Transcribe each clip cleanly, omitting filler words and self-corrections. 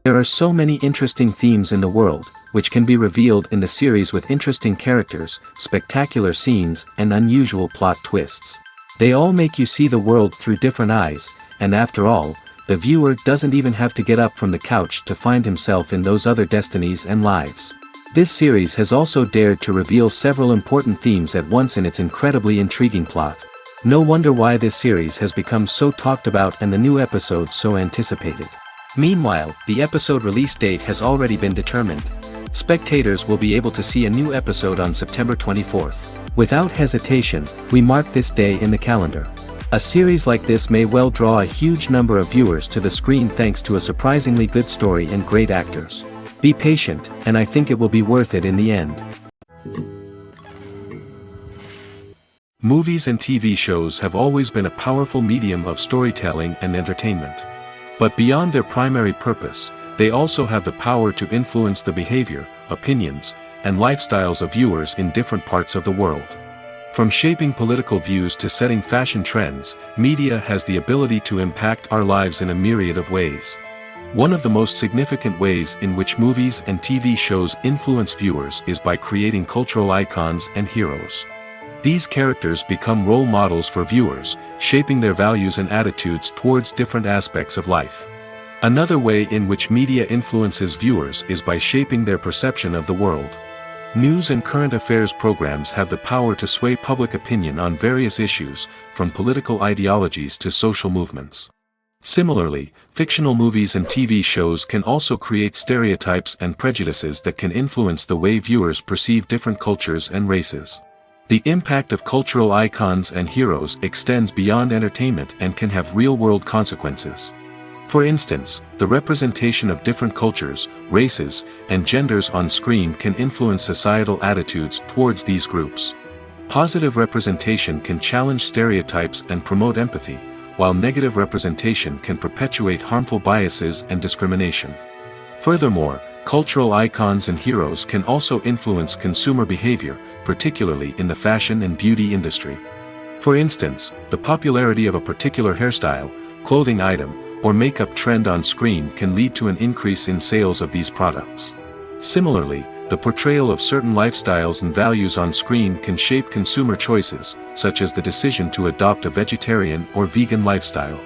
There are so many interesting themes in the world, which can be revealed in the series with interesting characters, spectacular scenes, and unusual plot twists. They all make you see the world through different eyes, and after all, the viewer doesn't even have to get up from the couch to find himself in those other destinies and lives. This series has also dared to reveal several important themes at once in its incredibly intriguing plot. No wonder why this series has become so talked about and the new episodes so anticipated. Meanwhile, the episode release date has already been determined. Spectators will be able to see a new episode on September 24th. Without hesitation, we mark this day in the calendar. A series like this may well draw a huge number of viewers to the screen thanks to a surprisingly good story and great actors. Be patient, and I think it will be worth it in the end. Movies and TV shows have always been a powerful medium of storytelling and entertainment. But beyond their primary purpose, they also have the power to influence the behavior, opinions, and lifestyles of viewers in different parts of the world. From shaping political views to setting fashion trends, media has the ability to impact our lives in a myriad of ways. One of the most significant ways in which movies and TV shows influence viewers is by creating cultural icons and heroes. These characters become role models for viewers, shaping their values and attitudes towards different aspects of life. Another way in which media influences viewers is by shaping their perception of the world. News and current affairs programs have the power to sway public opinion on various issues, from political ideologies to social movements. Similarly, fictional movies and TV shows can also create stereotypes and prejudices that can influence the way viewers perceive different cultures and races. The impact of cultural icons and heroes extends beyond entertainment and can have real-world consequences. For instance, the representation of different cultures, races, and genders on screen can influence societal attitudes towards these groups. Positive representation can challenge stereotypes and promote empathy, while negative representation can perpetuate harmful biases and discrimination. Furthermore, cultural icons and heroes can also influence consumer behavior, particularly in the fashion and beauty industry. For instance, the popularity of a particular hairstyle, clothing item, or makeup trend on screen can lead to an increase in sales of these products. Similarly, the portrayal of certain lifestyles and values on screen can shape consumer choices, such as the decision to adopt a vegetarian or vegan lifestyle.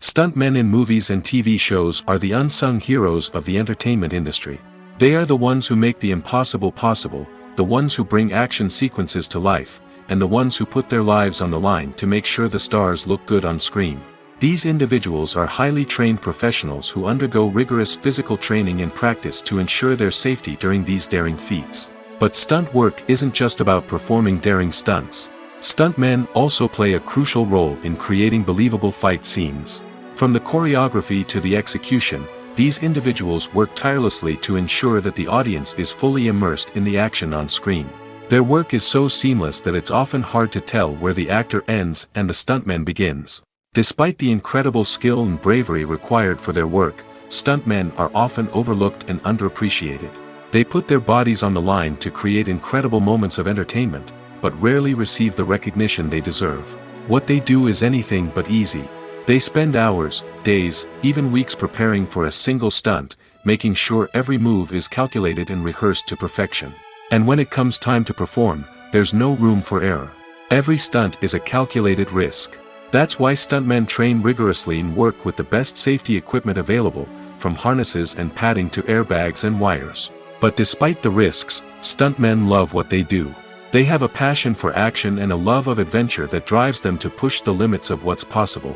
Stuntmen in movies and TV shows are the unsung heroes of the entertainment industry. They are the ones who make the impossible possible, the ones who bring action sequences to life, and the ones who put their lives on the line to make sure the stars look good on screen. These individuals are highly trained professionals who undergo rigorous physical training and practice to ensure their safety during these daring feats. But stunt work isn't just about performing daring stunts. Stuntmen also play a crucial role in creating believable fight scenes. From the choreography to the execution, these individuals work tirelessly to ensure that the audience is fully immersed in the action on screen. Their work is so seamless that it's often hard to tell where the actor ends and the stuntman begins. Despite the incredible skill and bravery required for their work, stuntmen are often overlooked and underappreciated. They put their bodies on the line to create incredible moments of entertainment, but rarely receive the recognition they deserve. What they do is anything but easy. They spend hours, days, even weeks preparing for a single stunt, making sure every move is calculated and rehearsed to perfection. And when it comes time to perform, there's no room for error. Every stunt is a calculated risk. That's why stuntmen train rigorously and work with the best safety equipment available, from harnesses and padding to airbags and wires. But despite the risks, stuntmen love what they do. They have a passion for action and a love of adventure that drives them to push the limits of what's possible.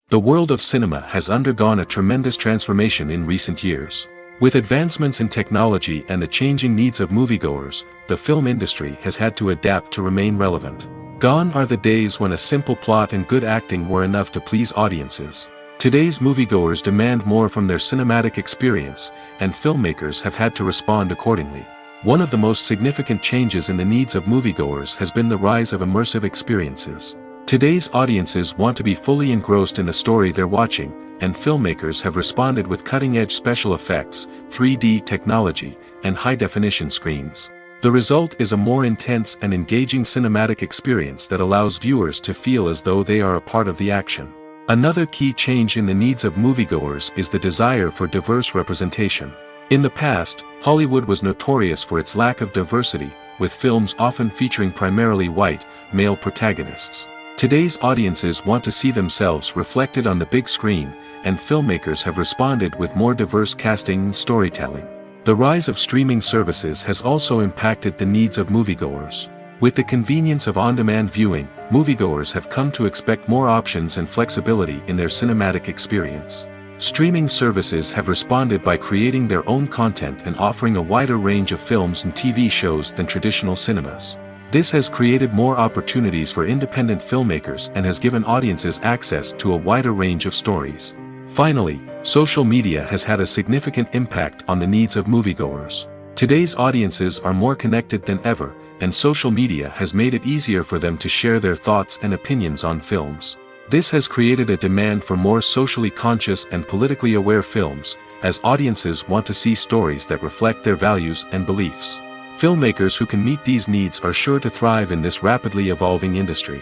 The world of cinema has undergone a tremendous transformation in recent years. With advancements in technology and the changing needs of moviegoers, the film industry has had to adapt to remain relevant. Gone are the days when a simple plot and good acting were enough to please audiences. Today's moviegoers demand more from their cinematic experience, and filmmakers have had to respond accordingly. One of the most significant changes in the needs of moviegoers has been the rise of immersive experiences. Today's audiences want to be fully engrossed in the story they're watching, and filmmakers have responded with cutting-edge special effects, 3D technology, and high-definition screens. The result is a more intense and engaging cinematic experience that allows viewers to feel as though they are a part of the action. Another key change in the needs of moviegoers is the desire for diverse representation. In the past, Hollywood was notorious for its lack of diversity, with films often featuring primarily white, male protagonists. Today's audiences want to see themselves reflected on the big screen, and filmmakers have responded with more diverse casting and storytelling. The rise of streaming services has also impacted the needs of moviegoers. With the convenience of on-demand viewing, moviegoers have come to expect more options and flexibility in their cinematic experience. Streaming services have responded by creating their own content and offering a wider range of films and TV shows than traditional cinemas. This has created more opportunities for independent filmmakers and has given audiences access to a wider range of stories. Finally, social media has had a significant impact on the needs of moviegoers. Today's audiences are more connected than ever, and social media has made it easier for them to share their thoughts and opinions on films. This has created a demand for more socially conscious and politically aware films, as audiences want to see stories that reflect their values and beliefs. Filmmakers who can meet these needs are sure to thrive in this rapidly evolving industry.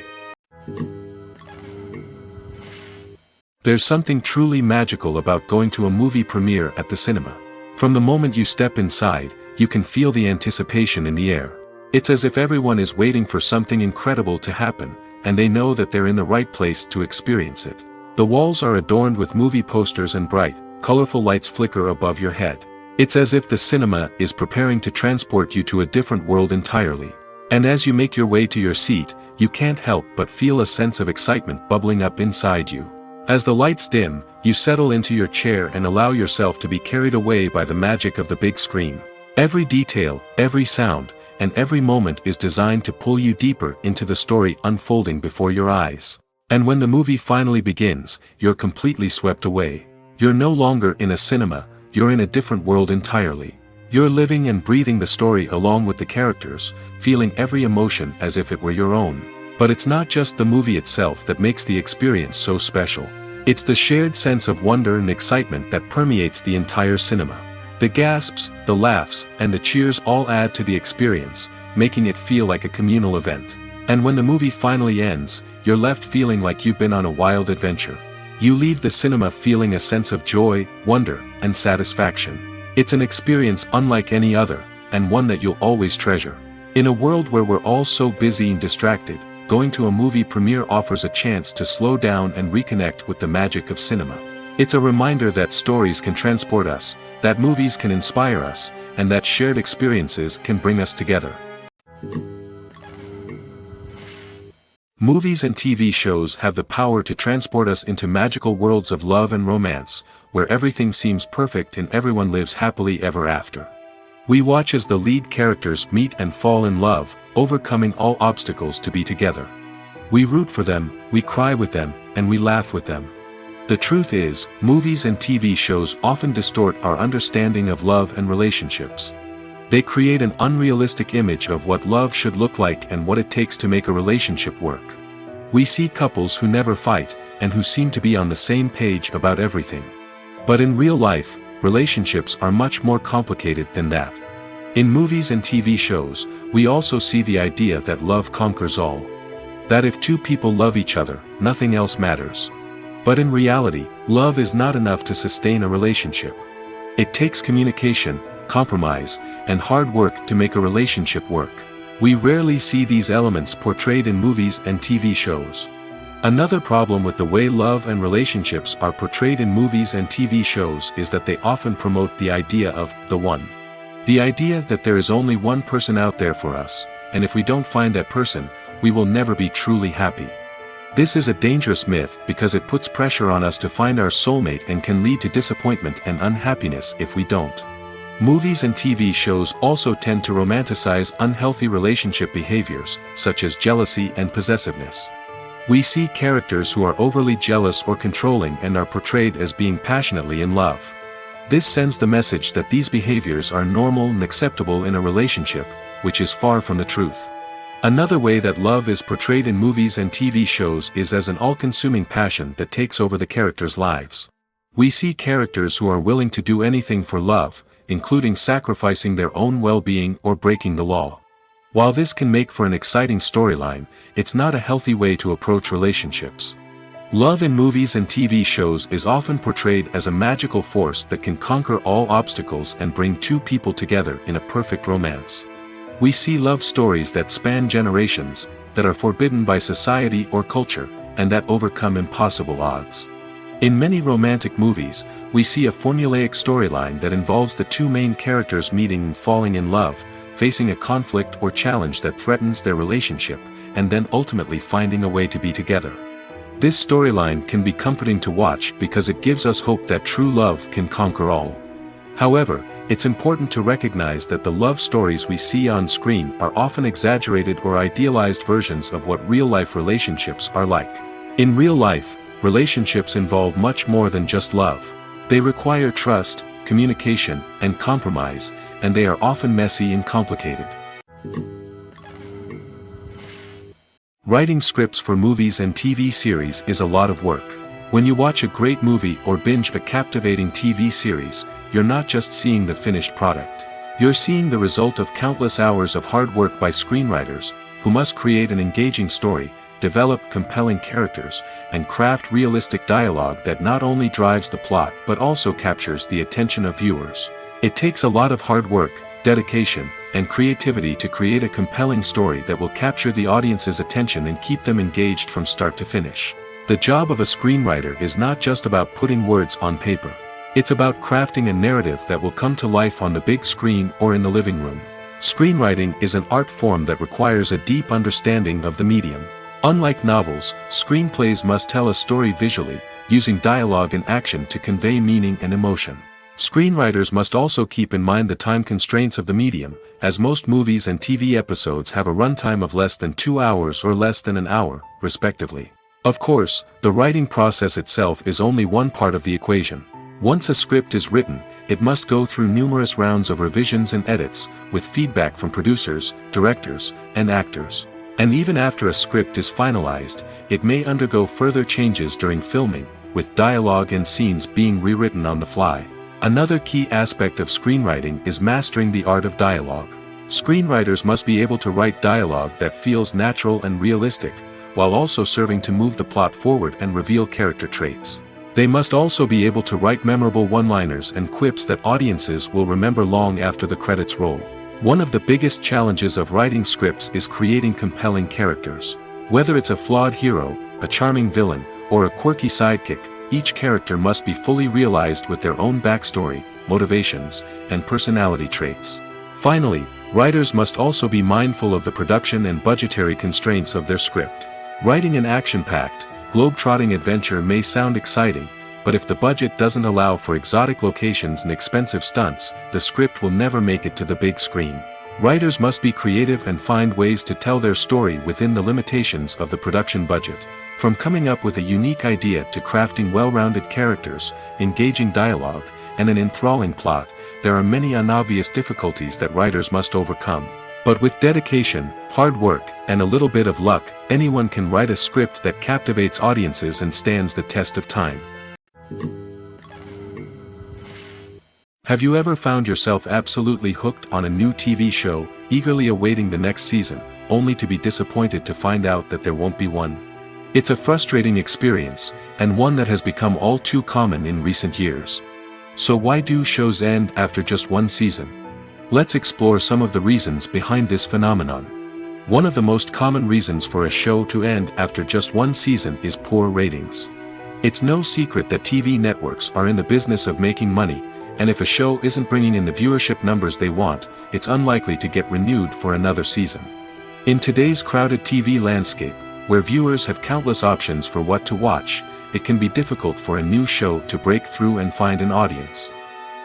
There's something truly magical about going to a movie premiere at the cinema. From the moment you step inside, you can feel the anticipation in the air. It's as if everyone is waiting for something incredible to happen, and they know that they're in the right place to experience it. The walls are adorned with movie posters and bright, colorful lights flicker above your head. It's as if the cinema is preparing to transport you to a different world entirely. And as you make your way to your seat, you can't help but feel a sense of excitement bubbling up inside you. As the lights dim, you settle into your chair and allow yourself to be carried away by the magic of the big screen. Every detail, every sound, and every moment is designed to pull you deeper into the story unfolding before your eyes. And when the movie finally begins, you're completely swept away. You're no longer in a cinema, you're in a different world entirely. You're living and breathing the story along with the characters, feeling every emotion as if it were your own. But it's not just the movie itself that makes the experience so special. It's the shared sense of wonder and excitement that permeates the entire cinema. The gasps, the laughs, and the cheers all add to the experience, making it feel like a communal event. And when the movie finally ends, you're left feeling like you've been on a wild adventure. You leave the cinema feeling a sense of joy, wonder, and satisfaction. It's an experience unlike any other, and one that you'll always treasure. In a world where we're all so busy and distracted, going to a movie premiere offers a chance to slow down and reconnect with the magic of cinema. It's a reminder that stories can transport us, that movies can inspire us, and that shared experiences can bring us together. Movies and TV shows have the power to transport us into magical worlds of love and romance, where everything seems perfect and everyone lives happily ever after. We watch as the lead characters meet and fall in love, overcoming all obstacles to be together. We root for them, we cry with them, and we laugh with them. The truth is, movies and TV shows often distort our understanding of love and relationships. They create an unrealistic image of what love should look like and what it takes to make a relationship work. We see couples who never fight, and who seem to be on the same page about everything. But in real life, relationships are much more complicated than that. In movies and TV shows, we also see the idea that love conquers all. That if two people love each other, nothing else matters. But in reality, love is not enough to sustain a relationship. It takes communication, compromise, and hard work to make a relationship work. We rarely see these elements portrayed in movies and TV shows. Another problem with the way love and relationships are portrayed in movies and TV shows is that they often promote the idea of the one. The idea that there is only one person out there for us, and if we don't find that person, we will never be truly happy. This is a dangerous myth because it puts pressure on us to find our soulmate and can lead to disappointment and unhappiness if we don't. Movies and TV shows also tend to romanticize unhealthy relationship behaviors, such as jealousy and possessiveness. We see characters who are overly jealous or controlling and are portrayed as being passionately in love. This sends the message that these behaviors are normal and acceptable in a relationship, which is far from the truth. Another way that love is portrayed in movies and TV shows is as an all-consuming passion that takes over the characters' lives. We see characters who are willing to do anything for love, including sacrificing their own well-being or breaking the law. While this can make for an exciting storyline, it's not a healthy way to approach relationships. Love in movies and TV shows is often portrayed as a magical force that can conquer all obstacles and bring two people together in a perfect romance. We see love stories that span generations, that are forbidden by society or culture, and that overcome impossible odds. In many romantic movies, we see a formulaic storyline that involves the two main characters meeting and falling in love, facing a conflict or challenge that threatens their relationship, and then ultimately finding a way to be together. This storyline can be comforting to watch because it gives us hope that true love can conquer all. However, it's important to recognize that the love stories we see on screen are often exaggerated or idealized versions of what real-life relationships are like. In real life, relationships involve much more than just love. They require trust, communication, and compromise, and they are often messy and complicated. Writing scripts for movies and TV series is a lot of work. When you watch a great movie or binge a captivating TV series, you're not just seeing the finished product. You're seeing the result of countless hours of hard work by screenwriters, who must create an engaging story, develop compelling characters, and craft realistic dialogue that not only drives the plot but also captures the attention of viewers. It takes a lot of hard work, dedication, and creativity to create a compelling story that will capture the audience's attention and keep them engaged from start to finish. The job of a screenwriter is not just about putting words on paper. It's about crafting a narrative that will come to life on the big screen or in the living room. Screenwriting is an art form that requires a deep understanding of the medium. Unlike novels, screenplays must tell a story visually, using dialogue and action to convey meaning and emotion. Screenwriters must also keep in mind the time constraints of the medium, as most movies and TV episodes have a runtime of less than 2 hours or less than an hour, respectively. Of course, the writing process itself is only one part of the equation. Once a script is written, it must go through numerous rounds of revisions and edits, with feedback from producers, directors, and actors. And even after a script is finalized, it may undergo further changes during filming, with dialogue and scenes being rewritten on the fly. Another key aspect of screenwriting is mastering the art of dialogue. Screenwriters must be able to write dialogue that feels natural and realistic, while also serving to move the plot forward and reveal character traits. They must also be able to write memorable one-liners and quips that audiences will remember long after the credits roll. One of the biggest challenges of writing scripts is creating compelling characters. Whether it's a flawed hero, a charming villain, or a quirky sidekick, each character must be fully realized with their own backstory, motivations, and personality traits. Finally, writers must also be mindful of the production and budgetary constraints of their script. Writing an action-packed, globe-trotting adventure may sound exciting, but if the budget doesn't allow for exotic locations and expensive stunts, the script will never make it to the big screen. Writers must be creative and find ways to tell their story within the limitations of the production budget. From coming up with a unique idea to crafting well-rounded characters, engaging dialogue, and an enthralling plot, there are many unobvious difficulties that writers must overcome. But with dedication, hard work, and a little bit of luck, anyone can write a script that captivates audiences and stands the test of time. Have you ever found yourself absolutely hooked on a new TV show, eagerly awaiting the next season, only to be disappointed to find out that there won't be one? It's a frustrating experience, and one that has become all too common in recent years. So why do shows end after just one season? Let's explore some of the reasons behind this phenomenon. One of the most common reasons for a show to end after just one season is poor ratings. It's no secret that TV networks are in the business of making money, and if a show isn't bringing in the viewership numbers they want, it's unlikely to get renewed for another season. In today's crowded TV landscape, where viewers have countless options for what to watch, it can be difficult for a new show to break through and find an audience.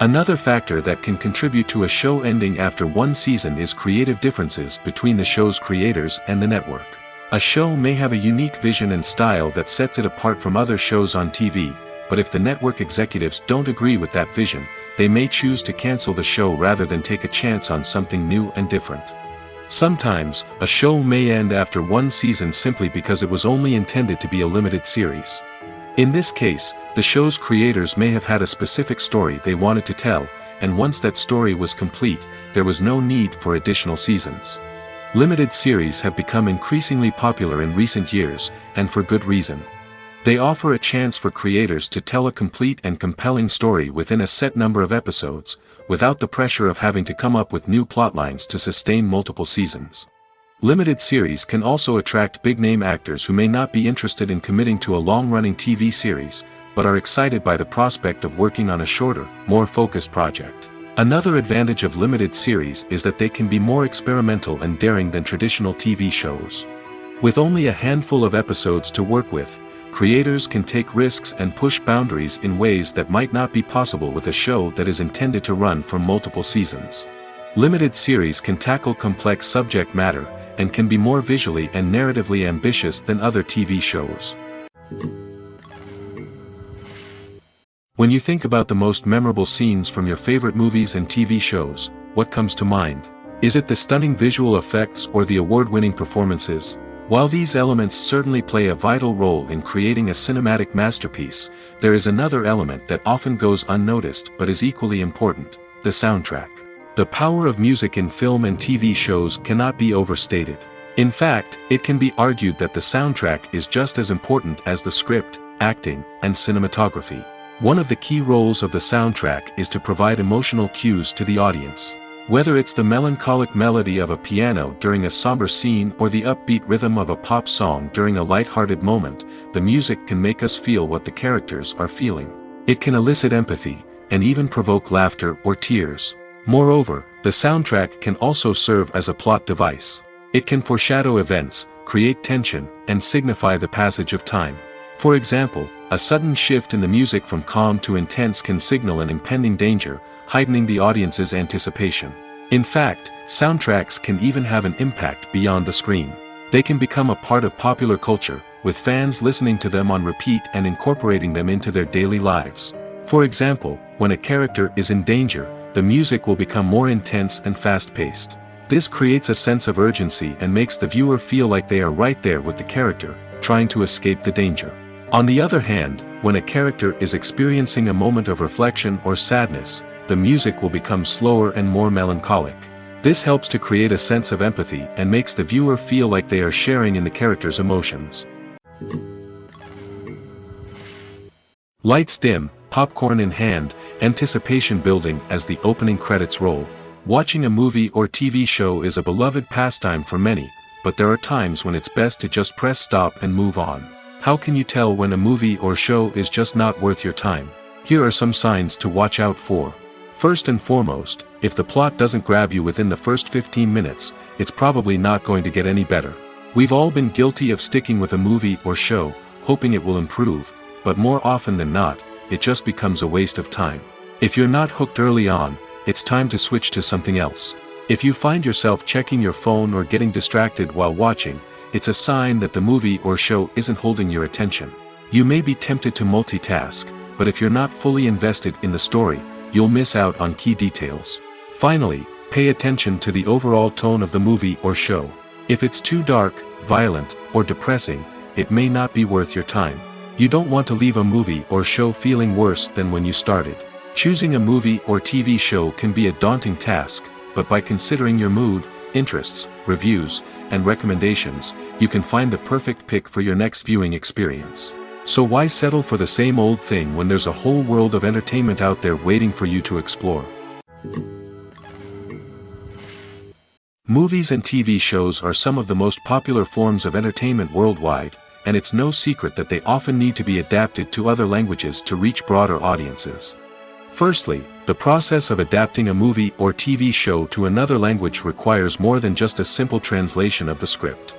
Another factor that can contribute to a show ending after one season is creative differences between the show's creators and the network. A show may have a unique vision and style that sets it apart from other shows on TV, but if the network executives don't agree with that vision, they may choose to cancel the show rather than take a chance on something new and different. Sometimes, a show may end after one season simply because it was only intended to be a limited series. In this case, the show's creators may have had a specific story they wanted to tell, and once that story was complete, there was no need for additional seasons. Limited series have become increasingly popular in recent years, and for good reason. They offer a chance for creators to tell a complete and compelling story within a set number of episodes, without the pressure of having to come up with new plotlines to sustain multiple seasons. Limited series can also attract big-name actors who may not be interested in committing to a long-running TV series, but are excited by the prospect of working on a shorter, more focused project. Another advantage of limited series is that they can be more experimental and daring than traditional TV shows. With only a handful of episodes to work with, creators can take risks and push boundaries in ways that might not be possible with a show that is intended to run for multiple seasons. Limited series can tackle complex subject matter, and can be more visually and narratively ambitious than other TV shows. When you think about the most memorable scenes from your favorite movies and TV shows, what comes to mind? Is it the stunning visual effects or the award-winning performances? While these elements certainly play a vital role in creating a cinematic masterpiece, there is another element that often goes unnoticed but is equally important: the soundtrack. The power of music in film and TV shows cannot be overstated. In fact, it can be argued that the soundtrack is just as important as the script, acting, and cinematography. One of the key roles of the soundtrack is to provide emotional cues to the audience. Whether it's the melancholic melody of a piano during a somber scene or the upbeat rhythm of a pop song during a light-hearted moment, the music can make us feel what the characters are feeling. It can elicit empathy, and even provoke laughter or tears. Moreover, the soundtrack can also serve as a plot device. It can foreshadow events, create tension, and signify the passage of time. For example, a sudden shift in the music from calm to intense can signal an impending danger, heightening the audience's anticipation. In fact, soundtracks can even have an impact beyond the screen. They can become a part of popular culture, with fans listening to them on repeat and incorporating them into their daily lives. For example, when a character is in danger, the music will become more intense and fast-paced. This creates a sense of urgency and makes the viewer feel like they are right there with the character, trying to escape the danger. On the other hand, when a character is experiencing a moment of reflection or sadness, the music will become slower and more melancholic. This helps to create a sense of empathy and makes the viewer feel like they are sharing in the character's emotions. Lights dim, popcorn in hand, anticipation building as the opening credits roll. Watching a movie or TV show is a beloved pastime for many, but there are times when it's best to just press stop and move on. How can you tell when a movie or show is just not worth your time? Here are some signs to watch out for. First and foremost, if the plot doesn't grab you within the first 15 minutes, it's probably not going to get any better. We've all been guilty of sticking with a movie or show, hoping it will improve, but more often than not, it just becomes a waste of time. If you're not hooked early on, it's time to switch to something else. If you find yourself checking your phone or getting distracted while watching, it's a sign that the movie or show isn't holding your attention. You may be tempted to multitask, but if you're not fully invested in the story, you'll miss out on key details. Finally, pay attention to the overall tone of the movie or show. If it's too dark, violent, or depressing, it may not be worth your time. You don't want to leave a movie or show feeling worse than when you started. Choosing a movie or TV show can be a daunting task, but by considering your mood, interests, reviews, and recommendations, you can find the perfect pick for your next viewing experience. So why settle for the same old thing when there's a whole world of entertainment out there waiting for you to explore? Movies and TV shows are some of the most popular forms of entertainment worldwide, and it's no secret that they often need to be adapted to other languages to reach broader audiences. Firstly, the process of adapting a movie or TV show to another language requires more than just a simple translation of the script.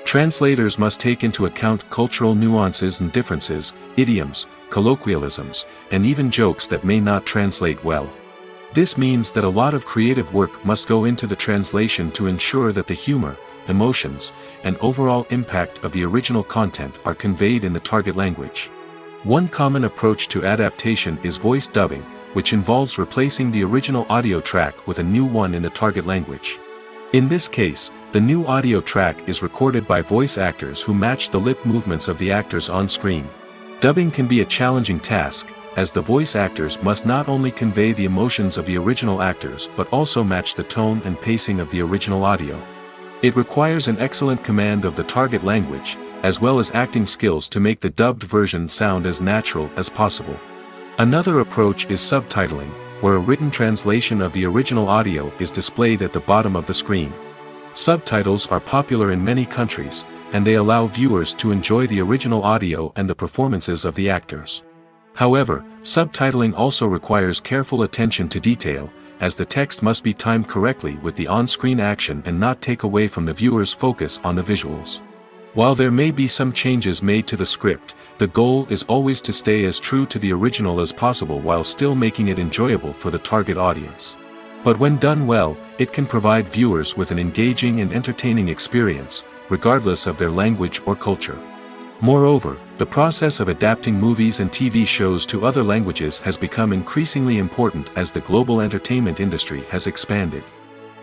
Translators must take into account cultural nuances and differences, idioms, colloquialisms, and even jokes that may not translate well. This means that a lot of creative work must go into the translation to ensure that the humor, emotions, and overall impact of the original content are conveyed in the target language. One common approach to adaptation is voice dubbing, which involves replacing the original audio track with a new one in the target language. In this case, the new audio track is recorded by voice actors who match the lip movements of the actors on screen. Dubbing can be a challenging task, as the voice actors must not only convey the emotions of the original actors but also match the tone and pacing of the original audio. It requires an excellent command of the target language, as well as acting skills to make the dubbed version sound as natural as possible. Another approach is subtitling, where a written translation of the original audio is displayed at the bottom of the screen. Subtitles are popular in many countries, and they allow viewers to enjoy the original audio and the performances of the actors. However, subtitling also requires careful attention to detail, as the text must be timed correctly with the on-screen action and not take away from the viewer's focus on the visuals. While there may be some changes made to the script, the goal is always to stay as true to the original as possible while still making it enjoyable for the target audience. But when done well, it can provide viewers with an engaging and entertaining experience, regardless of their language or culture. Moreover, the process of adapting movies and TV shows to other languages has become increasingly important as the global entertainment industry has expanded.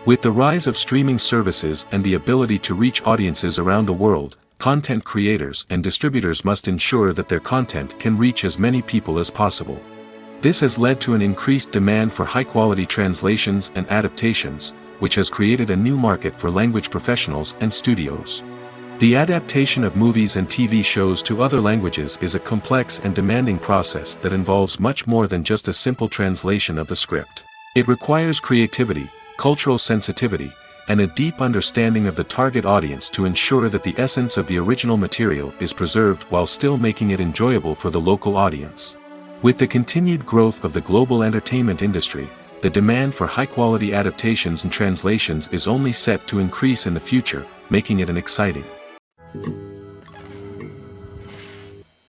With the rise of streaming services and the ability to reach audiences around the world, content creators and distributors must ensure that their content can reach as many people as possible. This has led to an increased demand for high-quality translations and adaptations, which has created a new market for language professionals and studios. The adaptation of movies and TV shows to other languages is a complex and demanding process that involves much more than just a simple translation of the script. It requires creativity, cultural sensitivity, and a deep understanding of the target audience to ensure that the essence of the original material is preserved while still making it enjoyable for the local audience. With the continued growth of the global entertainment industry, the demand for high-quality adaptations and translations is only set to increase in the future, making it exciting.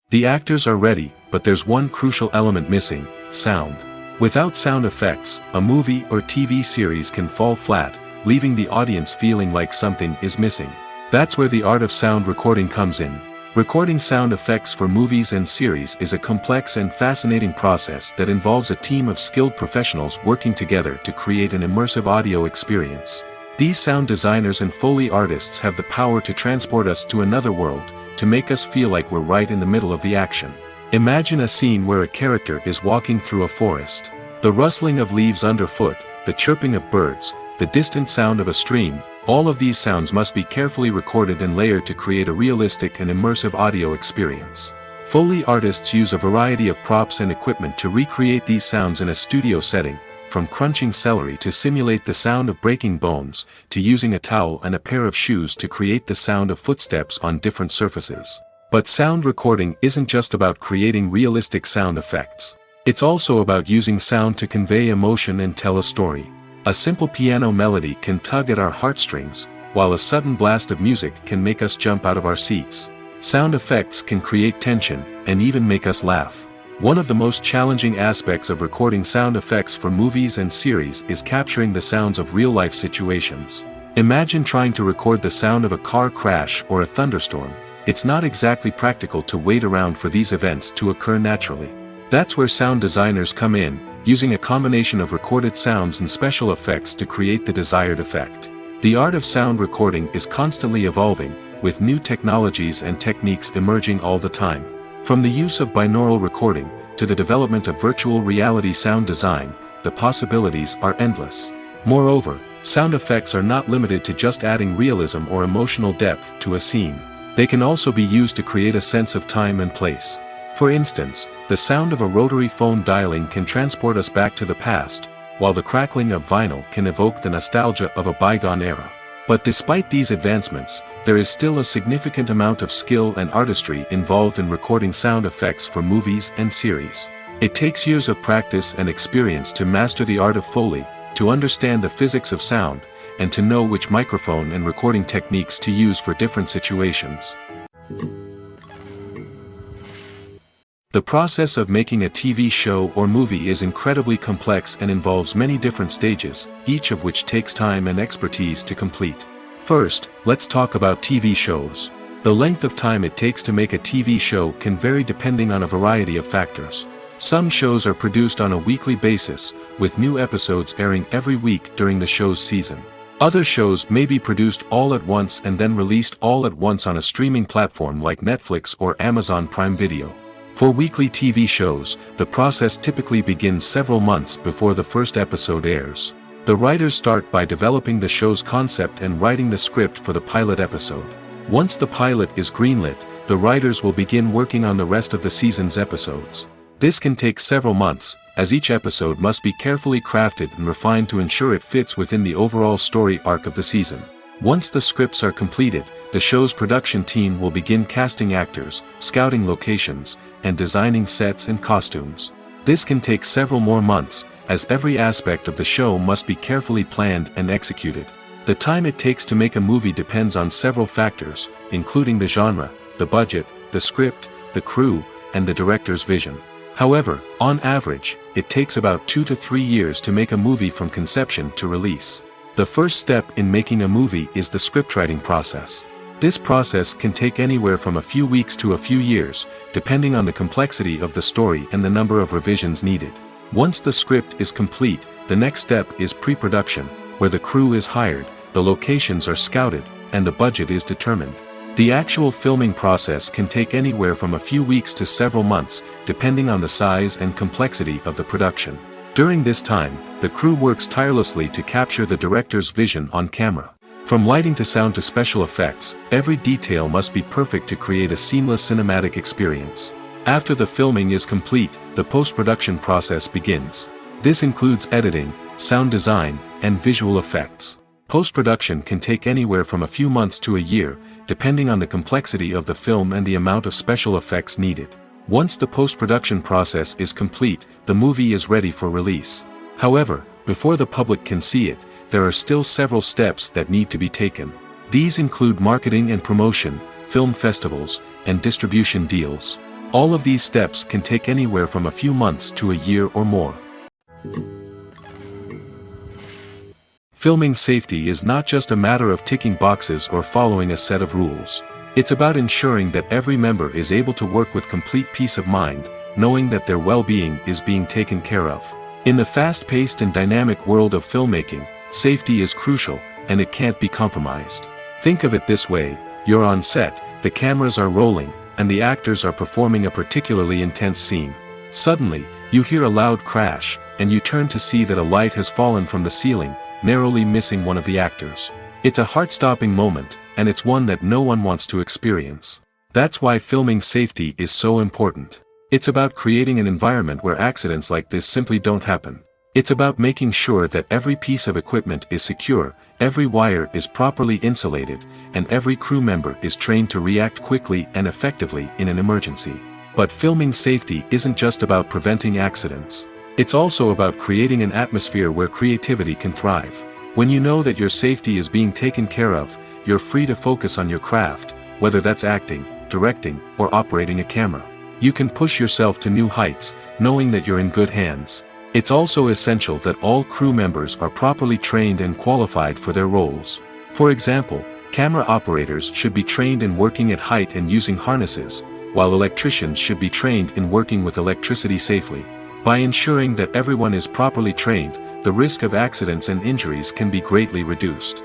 The actors are ready, but there's one crucial element missing: sound. Without sound effects, a movie or TV series can fall flat, leaving the audience feeling like something is missing. That's where the art of sound recording comes in. Recording sound effects for movies and series is a complex and fascinating process that involves a team of skilled professionals working together to create an immersive audio experience. These sound designers and Foley artists have the power to transport us to another world, to make us feel like we're right in the middle of the action. Imagine a scene where a character is walking through a forest. The rustling of leaves underfoot, the chirping of birds, the distant sound of a stream, all of these sounds must be carefully recorded and layered to create a realistic and immersive audio experience. Foley artists use a variety of props and equipment to recreate these sounds in a studio setting, from crunching celery to simulate the sound of breaking bones, to using a towel and a pair of shoes to create the sound of footsteps on different surfaces. But sound recording isn't just about creating realistic sound effects. It's also about using sound to convey emotion and tell a story. A simple piano melody can tug at our heartstrings, while a sudden blast of music can make us jump out of our seats. Sound effects can create tension, and even make us laugh. One of the most challenging aspects of recording sound effects for movies and series is capturing the sounds of real-life situations. Imagine trying to record the sound of a car crash or a thunderstorm. It's not exactly practical to wait around for these events to occur naturally. That's where sound designers come in, using a combination of recorded sounds and special effects to create the desired effect. The art of sound recording is constantly evolving, with new technologies and techniques emerging all the time. From the use of binaural recording, to the development of virtual reality sound design, the possibilities are endless. Moreover, sound effects are not limited to just adding realism or emotional depth to a scene. They can also be used to create a sense of time and place. For instance, the sound of a rotary phone dialing can transport us back to the past, while the crackling of vinyl can evoke the nostalgia of a bygone era. But despite these advancements, there is still a significant amount of skill and artistry involved in recording sound effects for movies and series. It takes years of practice and experience to master the art of Foley, to understand the physics of sound, and to know which microphone and recording techniques to use for different situations. The process of making a TV show or movie is incredibly complex and involves many different stages, each of which takes time and expertise to complete. First, let's talk about TV shows. The length of time it takes to make a TV show can vary depending on a variety of factors. Some shows are produced on a weekly basis, with new episodes airing every week during the show's season. Other shows may be produced all at once and then released all at once on a streaming platform like Netflix or Amazon Prime Video. For weekly TV shows, the process typically begins several months before the first episode airs. The writers start by developing the show's concept and writing the script for the pilot episode. Once the pilot is greenlit, the writers will begin working on the rest of the season's episodes. This can take several months, as each episode must be carefully crafted and refined to ensure it fits within the overall story arc of the season. Once the scripts are completed, the show's production team will begin casting actors, scouting locations, and designing sets and costumes. This can take several more months, as every aspect of the show must be carefully planned and executed. The time it takes to make a movie depends on several factors, including the genre, the budget, the script, the crew, and the director's vision. However, on average, it takes about 2 to 3 years to make a movie from conception to release. The first step in making a movie is the scriptwriting process. This process can take anywhere from a few weeks to a few years, depending on the complexity of the story and the number of revisions needed. Once the script is complete, the next step is pre-production, where the crew is hired, the locations are scouted, and the budget is determined. The actual filming process can take anywhere from a few weeks to several months, depending on the size and complexity of the production. During this time, the crew works tirelessly to capture the director's vision on camera. From lighting to sound to special effects, every detail must be perfect to create a seamless cinematic experience. After the filming is complete, the post-production process begins. This includes editing, sound design, and visual effects. Post-production can take anywhere from a few months to a year, depending on the complexity of the film and the amount of special effects needed. Once the post-production process is complete, the movie is ready for release. However, before the public can see it, there are still several steps that need to be taken. These include marketing and promotion, film festivals, and distribution deals. All of these steps can take anywhere from a few months to a year or more. Filming safety is not just a matter of ticking boxes or following a set of rules. It's about ensuring that every member is able to work with complete peace of mind, knowing that their well-being is being taken care of. In the fast-paced and dynamic world of filmmaking, safety is crucial, and it can't be compromised. Think of it this way: you're on set, the cameras are rolling, and the actors are performing a particularly intense scene. Suddenly, you hear a loud crash, and you turn to see that a light has fallen from the ceiling, narrowly missing one of the actors. It's a heart-stopping moment, and it's one that no one wants to experience. That's why filming safety is so important. It's about creating an environment where accidents like this simply don't happen. It's about making sure that every piece of equipment is secure, every wire is properly insulated, and every crew member is trained to react quickly and effectively in an emergency. But filming safety isn't just about preventing accidents. It's also about creating an atmosphere where creativity can thrive. When you know that your safety is being taken care of, you're free to focus on your craft, whether that's acting, directing, or operating a camera. You can push yourself to new heights, knowing that you're in good hands. It's also essential that all crew members are properly trained and qualified for their roles. For example, camera operators should be trained in working at height and using harnesses, while electricians should be trained in working with electricity safely. By ensuring that everyone is properly trained, the risk of accidents and injuries can be greatly reduced.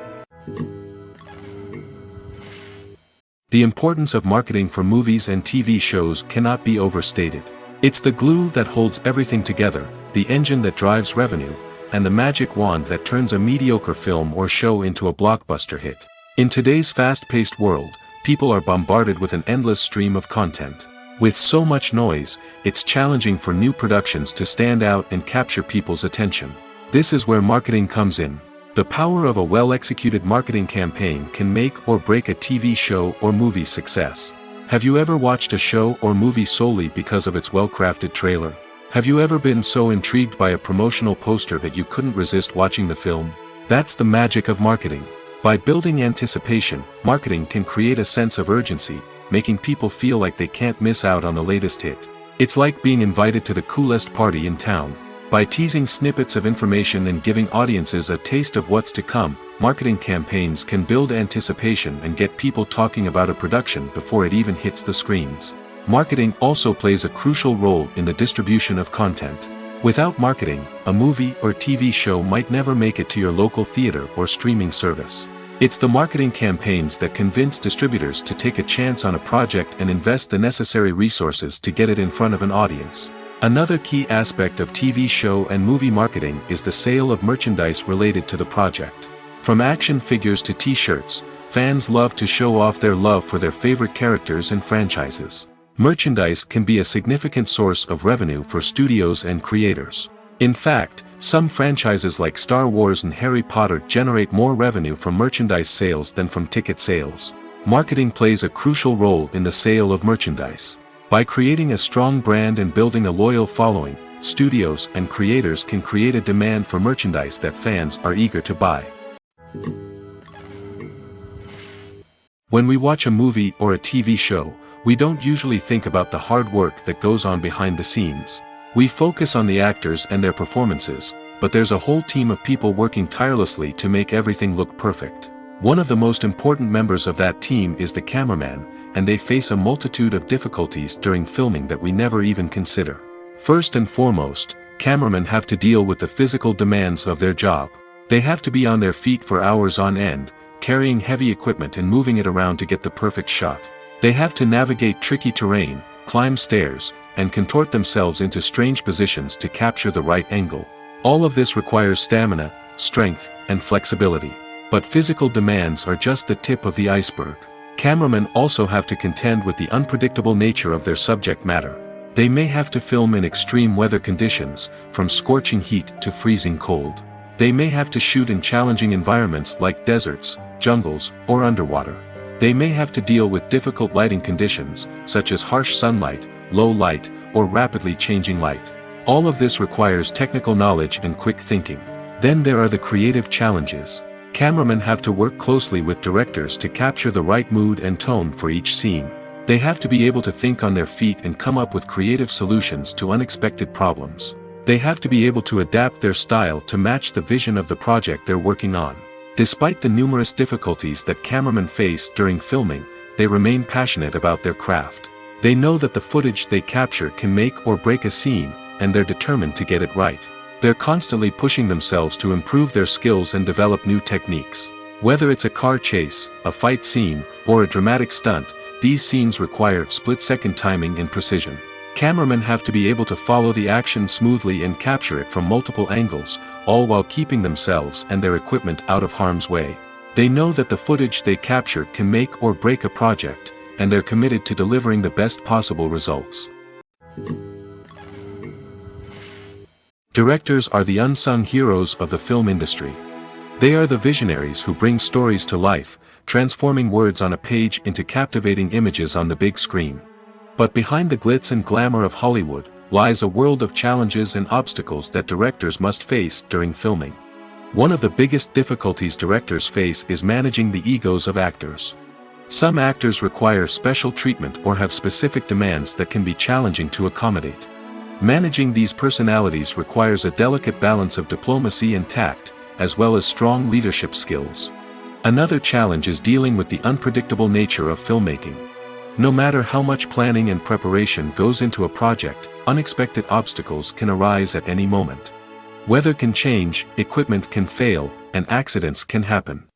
The importance of marketing for movies and TV shows cannot be overstated. It's the glue that holds everything together, the engine that drives revenue, and the magic wand that turns a mediocre film or show into a blockbuster hit. In today's fast-paced world, people are bombarded with an endless stream of content. With so much noise, it's challenging for new productions to stand out and capture people's attention. This is where marketing comes in. The power of a well-executed marketing campaign can make or break a TV show or movie's success. Have you ever watched a show or movie solely because of its well-crafted trailer? Have you ever been so intrigued by a promotional poster that you couldn't resist watching the film? That's the magic of marketing. By building anticipation, marketing can create a sense of urgency, making people feel like they can't miss out on the latest hit. It's like being invited to the coolest party in town. By teasing snippets of information and giving audiences a taste of what's to come, marketing campaigns can build anticipation and get people talking about a production before it even hits the screens. Marketing also plays a crucial role in the distribution of content. Without marketing, a movie or TV show might never make it to your local theater or streaming service. It's the marketing campaigns that convince distributors to take a chance on a project and invest the necessary resources to get it in front of an audience. Another key aspect of TV show and movie marketing is the sale of merchandise related to the project. From action figures to t-shirts, fans love to show off their love for their favorite characters and franchises. Merchandise can be a significant source of revenue for studios and creators. In fact, some franchises like Star Wars and Harry Potter generate more revenue from merchandise sales than from ticket sales. Marketing plays a crucial role in the sale of merchandise. By creating a strong brand and building a loyal following, studios and creators can create a demand for merchandise that fans are eager to buy. When we watch a movie or a TV show, we don't usually think about the hard work that goes on behind the scenes. We focus on the actors and their performances, but there's a whole team of people working tirelessly to make everything look perfect. One of the most important members of that team is the cameraman, and they face a multitude of difficulties during filming that we never even consider. First and foremost, cameramen have to deal with the physical demands of their job. They have to be on their feet for hours on end, carrying heavy equipment and moving it around to get the perfect shot. They have to navigate tricky terrain, climb stairs, and contort themselves into strange positions to capture the right angle. All of this requires stamina, strength, and flexibility. But physical demands are just the tip of the iceberg. Cameramen also have to contend with the unpredictable nature of their subject matter. They may have to film in extreme weather conditions, from scorching heat to freezing cold. They may have to shoot in challenging environments like deserts, jungles, or underwater. They may have to deal with difficult lighting conditions, such as harsh sunlight, low light, or rapidly changing light. All of this requires technical knowledge and quick thinking. Then there are the creative challenges. Cameramen have to work closely with directors to capture the right mood and tone for each scene. They have to be able to think on their feet and come up with creative solutions to unexpected problems. They have to be able to adapt their style to match the vision of the project they're working on. Despite the numerous difficulties that cameramen face during filming, they remain passionate about their craft. They know that the footage they capture can make or break a scene, and they're determined to get it right. They're constantly pushing themselves to improve their skills and develop new techniques. Whether it's a car chase, a fight scene, or a dramatic stunt, these scenes require split-second timing and precision. Cameramen have to be able to follow the action smoothly and capture it from multiple angles, all while keeping themselves and their equipment out of harm's way. They know that the footage they capture can make or break a project, and they're committed to delivering the best possible results. Directors are the unsung heroes of the film industry. They are the visionaries who bring stories to life, transforming words on a page into captivating images on the big screen. But behind the glitz and glamour of Hollywood lies a world of challenges and obstacles that directors must face during filming. One of the biggest difficulties directors face is managing the egos of actors. Some actors require special treatment or have specific demands that can be challenging to accommodate. Managing these personalities requires a delicate balance of diplomacy and tact, as well as strong leadership skills. Another challenge is dealing with the unpredictable nature of filmmaking. No matter how much planning and preparation goes into a project, unexpected obstacles can arise at any moment. Weather can change, equipment can fail, and accidents can happen.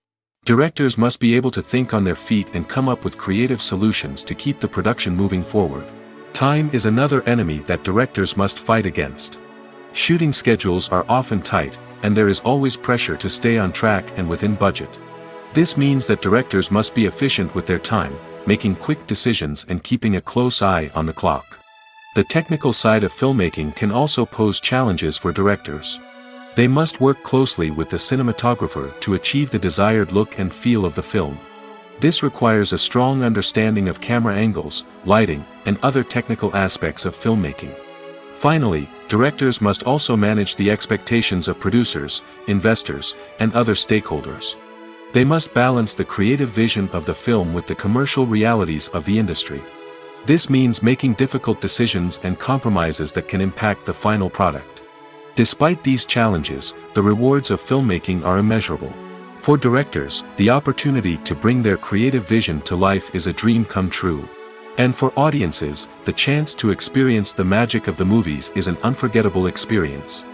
Directors must be able to think on their feet and come up with creative solutions to keep the production moving forward. Time is another enemy that directors must fight against. Shooting schedules are often tight, and there is always pressure to stay on track and within budget. This means that directors must be efficient with their time, making quick decisions and keeping a close eye on the clock. The technical side of filmmaking can also pose challenges for directors. They must work closely with the cinematographer to achieve the desired look and feel of the film. This requires a strong understanding of camera angles, lighting, and other technical aspects of filmmaking. Finally, directors must also manage the expectations of producers, investors, and other stakeholders. They must balance the creative vision of the film with the commercial realities of the industry. This means making difficult decisions and compromises that can impact the final product. Despite these challenges, the rewards of filmmaking are immeasurable. For directors, the opportunity to bring their creative vision to life is a dream come true. And for audiences, the chance to experience the magic of the movies is an unforgettable experience.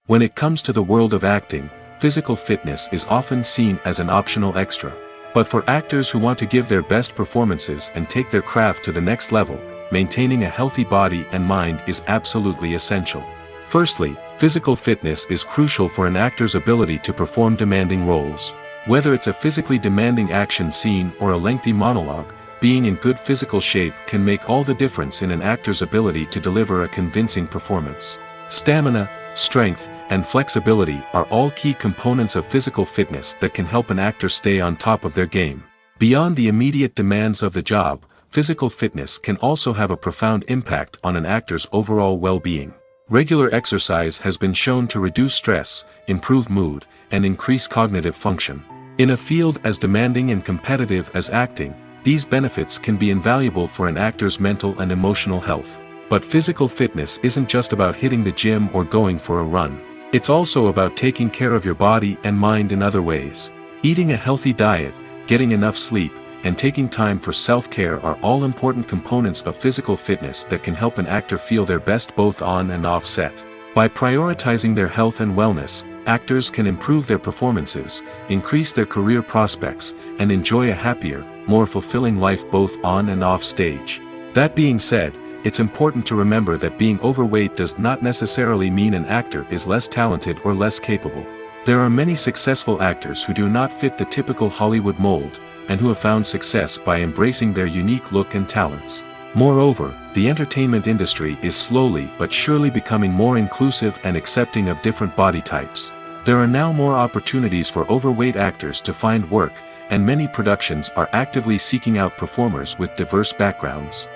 When it comes to the world of acting, physical fitness is often seen as an optional extra. But for actors who want to give their best performances and take their craft to the next level, maintaining a healthy body and mind is absolutely essential. Firstly, physical fitness is crucial for an actor's ability to perform demanding roles. Whether it's a physically demanding action scene or a lengthy monologue, being in good physical shape can make all the difference in an actor's ability to deliver a convincing performance. Stamina, strength, and flexibility are all key components of physical fitness that can help an actor stay on top of their game. Beyond the immediate demands of the job, physical fitness can also have a profound impact on an actor's overall well-being. Regular exercise has been shown to reduce stress, improve mood, and increase cognitive function. In a field as demanding and competitive as acting, these benefits can be invaluable for an actor's mental and emotional health. But physical fitness isn't just about hitting the gym or going for a run. It's also about taking care of your body and mind in other ways. Eating a healthy diet, getting enough sleep, and taking time for self-care are all important components of physical fitness that can help an actor feel their best both on and off set. By prioritizing their health and wellness, actors can improve their performances, increase their career prospects, and enjoy a happier, more fulfilling life both on and off stage. That being said, it's important to remember that being overweight does not necessarily mean an actor is less talented or less capable. There are many successful actors who do not fit the typical Hollywood mold, and who have found success by embracing their unique look and talents. Moreover, the entertainment industry is slowly but surely becoming more inclusive and accepting of different body types. There are now more opportunities for overweight actors to find work, and many productions are actively seeking out performers with diverse backgrounds.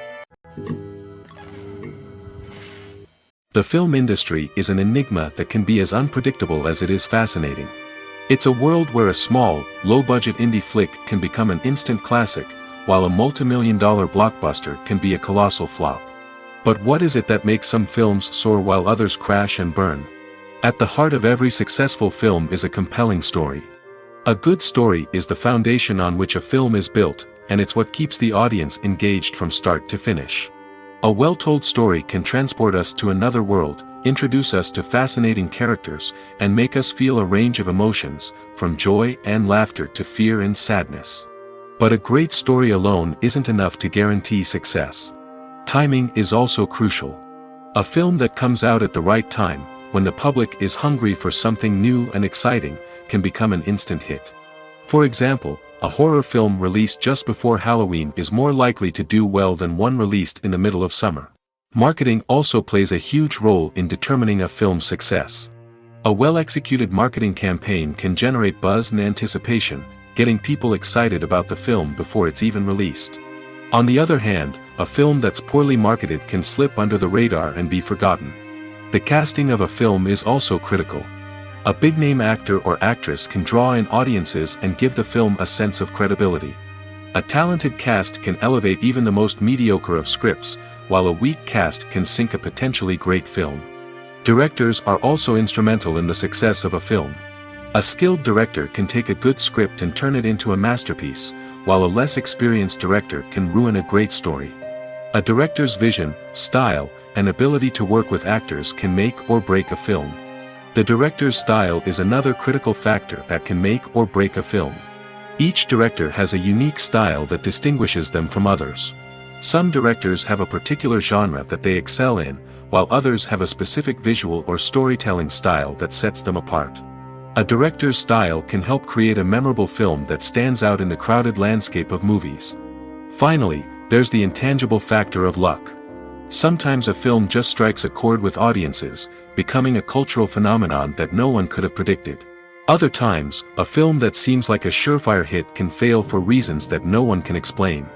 The film industry is an enigma that can be as unpredictable as it is fascinating. It's a world where a small, low-budget indie flick can become an instant classic, while a multi-million-dollar blockbuster can be a colossal flop. But what is it that makes some films soar while others crash and burn? At the heart of every successful film is a compelling story. A good story is the foundation on which a film is built, and it's what keeps the audience engaged from start to finish. A well-told story can transport us to another world, introduce us to fascinating characters, and make us feel a range of emotions, from joy and laughter to fear and sadness. But a great story alone isn't enough to guarantee success. Timing is also crucial. A film that comes out at the right time, when the public is hungry for something new and exciting, can become an instant hit. For example, a horror film released just before Halloween is more likely to do well than one released in the middle of summer. Marketing also plays a huge role in determining a film's success. A well-executed marketing campaign can generate buzz and anticipation, getting people excited about the film before it's even released. On the other hand, a film that's poorly marketed can slip under the radar and be forgotten. The casting of a film is also critical. A big-name actor or actress can draw in audiences and give the film a sense of credibility. A talented cast can elevate even the most mediocre of scripts, while a weak cast can sink a potentially great film. Directors are also instrumental in the success of a film. A skilled director can take a good script and turn it into a masterpiece, while a less experienced director can ruin a great story. A director's vision, style, and ability to work with actors can make or break a film. The director's style is another critical factor that can make or break a film. Each director has a unique style that distinguishes them from others. Some directors have a particular genre that they excel in, while others have a specific visual or storytelling style that sets them apart. A director's style can help create a memorable film that stands out in the crowded landscape of movies. Finally, there's the intangible factor of luck. Sometimes a film just strikes a chord with audiences, becoming a cultural phenomenon that no one could have predicted. Other times, a film that seems like a surefire hit can fail for reasons that no one can explain.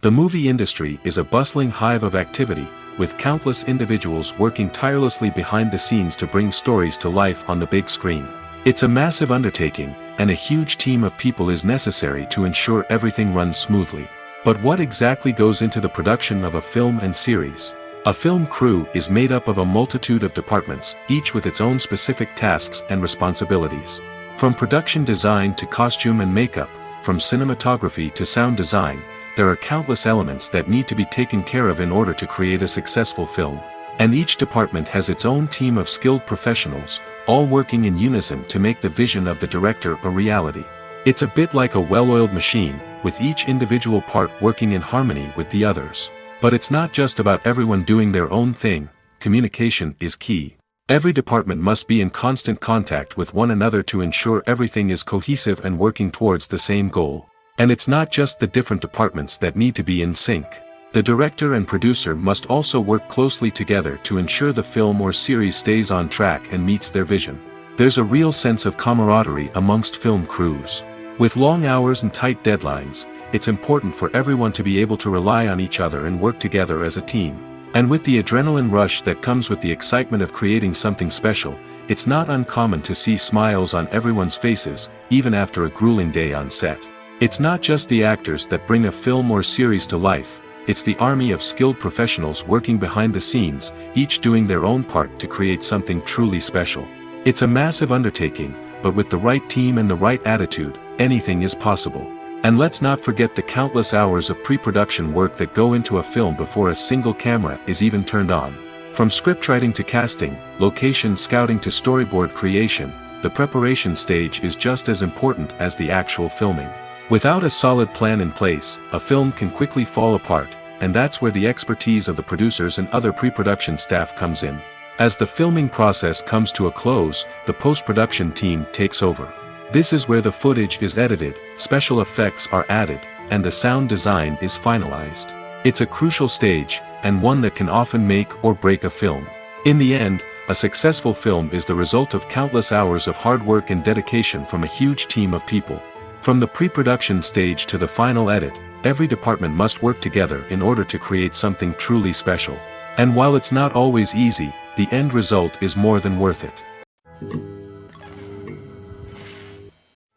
The movie industry is a bustling hive of activity, with countless individuals working tirelessly behind the scenes to bring stories to life on the big screen. It's a massive undertaking, and a huge team of people is necessary to ensure everything runs smoothly. But what exactly goes into the production of a film and series? A film crew is made up of a multitude of departments, each with its own specific tasks and responsibilities. From production design to costume and makeup, from cinematography to sound design, there are countless elements that need to be taken care of in order to create a successful film. And each department has its own team of skilled professionals, all working in unison to make the vision of the director a reality. It's a bit like a well-oiled machine, with each individual part working in harmony with the others. But it's not just about everyone doing their own thing. Communication is key. Every department must be in constant contact with one another to ensure everything is cohesive and working towards the same goal. And it's not just the different departments that need to be in sync. The director and producer must also work closely together to ensure the film or series stays on track and meets their vision. There's a real sense of camaraderie amongst film crews. With long hours and tight deadlines, it's important for everyone to be able to rely on each other and work together as a team. And with the adrenaline rush that comes with the excitement of creating something special, it's not uncommon to see smiles on everyone's faces, even after a grueling day on set. It's not just the actors that bring a film or series to life, it's the army of skilled professionals working behind the scenes, each doing their own part to create something truly special. It's a massive undertaking, but with the right team and the right attitude, anything is possible. And let's not forget the countless hours of pre-production work that go into a film before a single camera is even turned on. From scriptwriting to casting, location scouting to storyboard creation, the preparation stage is just as important as the actual filming. Without a solid plan in place, a film can quickly fall apart, and that's where the expertise of the producers and other pre-production staff comes in. As the filming process comes to a close, the post-production team takes over. This is where the footage is edited, special effects are added, and the sound design is finalized. It's a crucial stage, and one that can often make or break a film. In the end, a successful film is the result of countless hours of hard work and dedication from a huge team of people. From the pre-production stage to the final edit, every department must work together in order to create something truly special. And while it's not always easy, the end result is more than worth it.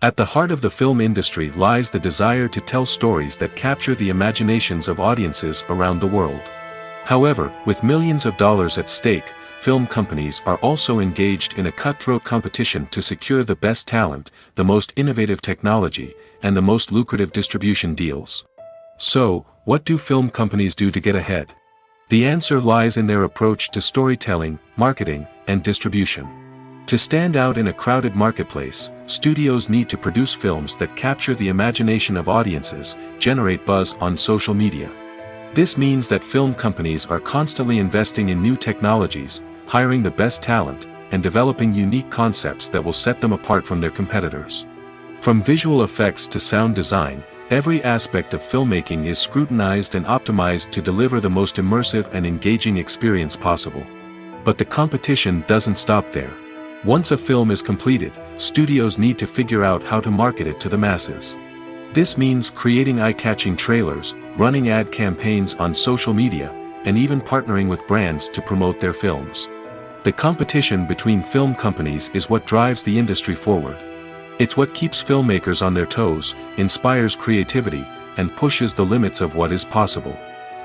At the heart of the film industry lies the desire to tell stories that capture the imaginations of audiences around the world. However, with millions of dollars at stake, film companies are also engaged in a cutthroat competition to secure the best talent, the most innovative technology, and the most lucrative distribution deals. So, what do film companies do to get ahead? The answer lies in their approach to storytelling, marketing, and distribution. To stand out in a crowded marketplace, studios need to produce films that capture the imagination of audiences, generate buzz on social media. This means that film companies are constantly investing in new technologies, hiring the best talent, and developing unique concepts that will set them apart from their competitors. From visual effects to sound design, every aspect of filmmaking is scrutinized and optimized to deliver the most immersive and engaging experience possible. But the competition doesn't stop there. Once a film is completed, studios need to figure out how to market it to the masses. This means creating eye-catching trailers, running ad campaigns on social media, and even partnering with brands to promote their films. The competition between film companies is what drives the industry forward. It's what keeps filmmakers on their toes, inspires creativity, and pushes the limits of what is possible.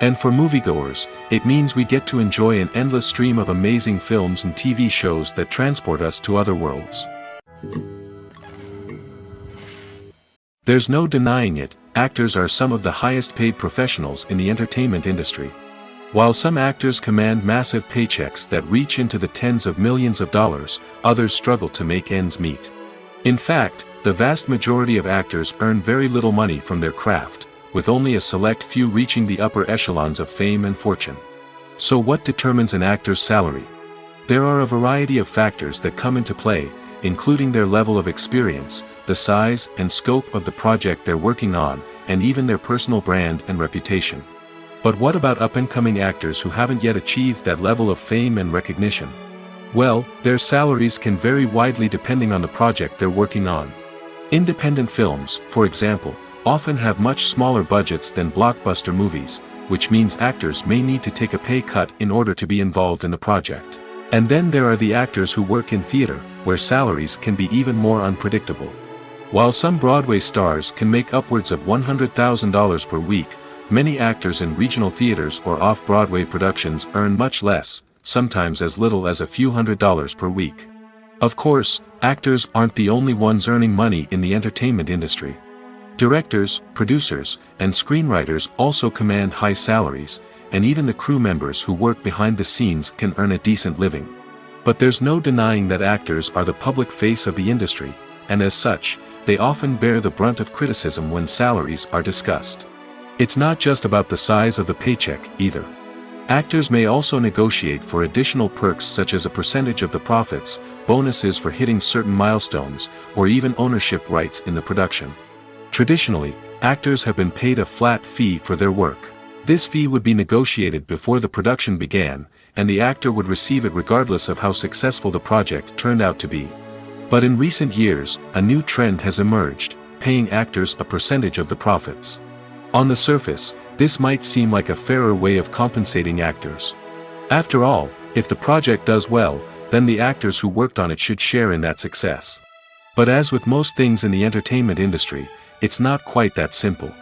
And for moviegoers, it means we get to enjoy an endless stream of amazing films and TV shows that transport us to other worlds. There's no denying it, actors are some of the highest paid professionals in the entertainment industry. While some actors command massive paychecks that reach into the tens of millions of dollars, others struggle to make ends meet. In fact, the vast majority of actors earn very little money from their craft, with only a select few reaching the upper echelons of fame and fortune. So what determines an actor's salary? There are a variety of factors that come into play, including their level of experience, the size and scope of the project they're working on, and even their personal brand and reputation. But what about up-and-coming actors who haven't yet achieved that level of fame and recognition? Well, their salaries can vary widely depending on the project they're working on. Independent films, for example, often have much smaller budgets than blockbuster movies, which means actors may need to take a pay cut in order to be involved in the project. And then there are the actors who work in theater, where salaries can be even more unpredictable. While some Broadway stars can make upwards of $100,000 per week, many actors in regional theaters or off-Broadway productions earn much less, sometimes as little as a few $100s per week. Of course, actors aren't the only ones earning money in the entertainment industry. Directors, producers, and screenwriters also command high salaries, and even the crew members who work behind the scenes can earn a decent living. But there's no denying that actors are the public face of the industry, and as such, they often bear the brunt of criticism when salaries are discussed. It's not just about the size of the paycheck, either. Actors may also negotiate for additional perks such as a percentage of the profits, bonuses for hitting certain milestones, or even ownership rights in the production. Traditionally, actors have been paid a flat fee for their work. This fee would be negotiated before the production began, and the actor would receive it regardless of how successful the project turned out to be. But in recent years, a new trend has emerged, paying actors a percentage of the profits. On the surface, this might seem like a fairer way of compensating actors. After all, if the project does well, then the actors who worked on it should share in that success. But as with most things in the entertainment industry, it's not quite that simple.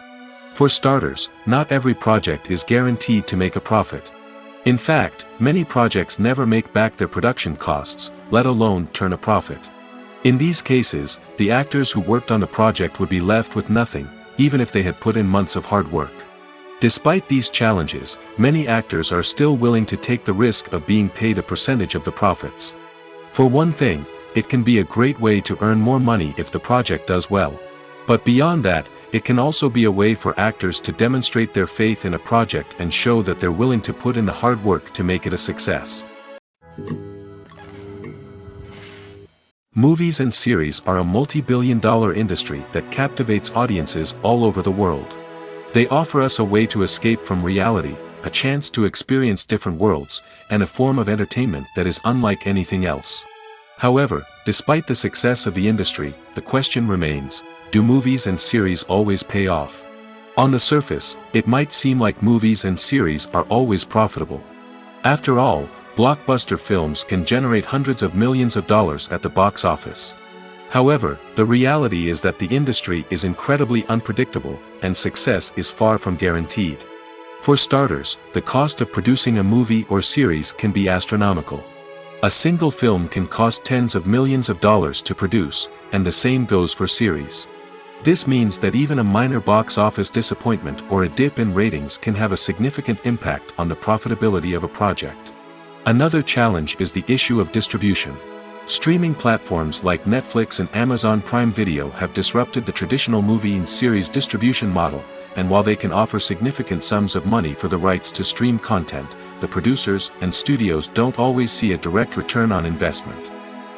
For starters, not every project is guaranteed to make a profit. In fact, many projects never make back their production costs, let alone turn a profit. In these cases, the actors who worked on the project would be left with nothing, even if they had put in months of hard work. Despite these challenges, many actors are still willing to take the risk of being paid a percentage of the profits. For one thing, it can be a great way to earn more money if the project does well. But beyond that, it can also be a way for actors to demonstrate their faith in a project and show that they're willing to put in the hard work to make it a success. Movies and series are a multi-billion-dollar industry that captivates audiences all over the world. They offer us a way to escape from reality, a chance to experience different worlds, and a form of entertainment that is unlike anything else. However, despite the success of the industry, the question remains, do movies and series always pay off? On the surface, it might seem like movies and series are always profitable. After all, blockbuster films can generate hundreds of millions of dollars at the box office. However, the reality is that the industry is incredibly unpredictable, and success is far from guaranteed. For starters, the cost of producing a movie or series can be astronomical. A single film can cost tens of millions of dollars to produce, and the same goes for series. This means that even a minor box office disappointment or a dip in ratings can have a significant impact on the profitability of a project. Another challenge is the issue of distribution. Streaming platforms like Netflix and Amazon Prime Video have disrupted the traditional movie and series distribution model, and while they can offer significant sums of money for the rights to stream content, the producers and studios don't always see a direct return on investment.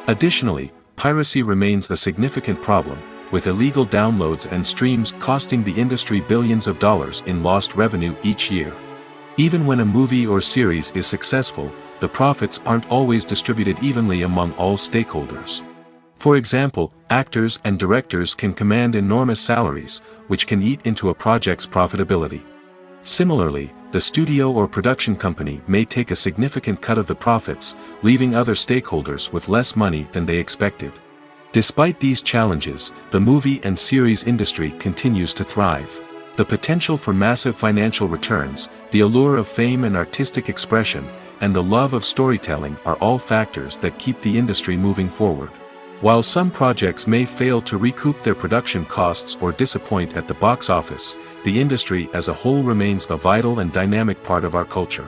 Additionally, piracy remains a significant problem, with illegal downloads and streams costing the industry billions of dollars in lost revenue each year. Even when a movie or series is successful, the profits aren't always distributed evenly among all stakeholders. For example, actors and directors can command enormous salaries, which can eat into a project's profitability. Similarly, the studio or production company may take a significant cut of the profits, leaving other stakeholders with less money than they expected. Despite these challenges, the movie and series industry continues to thrive. The potential for massive financial returns, the allure of fame and artistic expression, and the love of storytelling are all factors that keep the industry moving forward. While some projects may fail to recoup their production costs or disappoint at the box office, the industry as a whole remains a vital and dynamic part of our culture.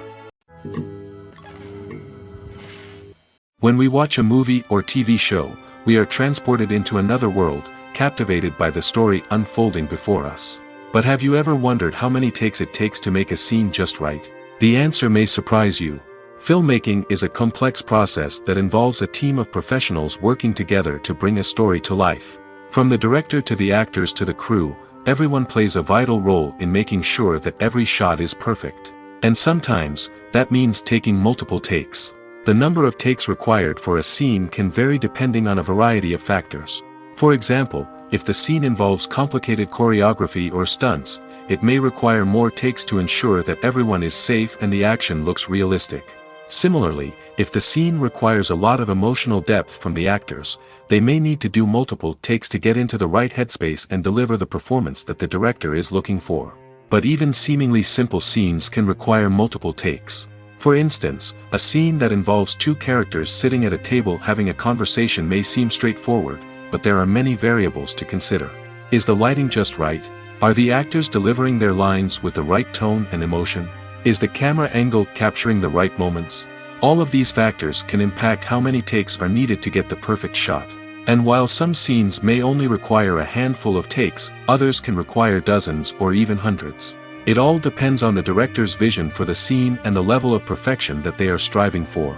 When we watch a movie or TV show, we are transported into another world, captivated by the story unfolding before us. But have you ever wondered how many takes it takes to make a scene just right? The answer may surprise you. Filmmaking is a complex process that involves a team of professionals working together to bring a story to life. From the director to the actors to the crew, everyone plays a vital role in making sure that every shot is perfect. And sometimes, that means taking multiple takes. The number of takes required for a scene can vary depending on a variety of factors. For example, if the scene involves complicated choreography or stunts, it may require more takes to ensure that everyone is safe and the action looks realistic. Similarly, if the scene requires a lot of emotional depth from the actors, they may need to do multiple takes to get into the right headspace and deliver the performance that the director is looking for. But even seemingly simple scenes can require multiple takes. For instance, a scene that involves two characters sitting at a table having a conversation may seem straightforward, but there are many variables to consider. Is the lighting just right? Are the actors delivering their lines with the right tone and emotion? Is the camera angle capturing the right moments? All of these factors can impact how many takes are needed to get the perfect shot. And while some scenes may only require a handful of takes, others can require dozens or even hundreds. It all depends on the director's vision for the scene and the level of perfection that they are striving for.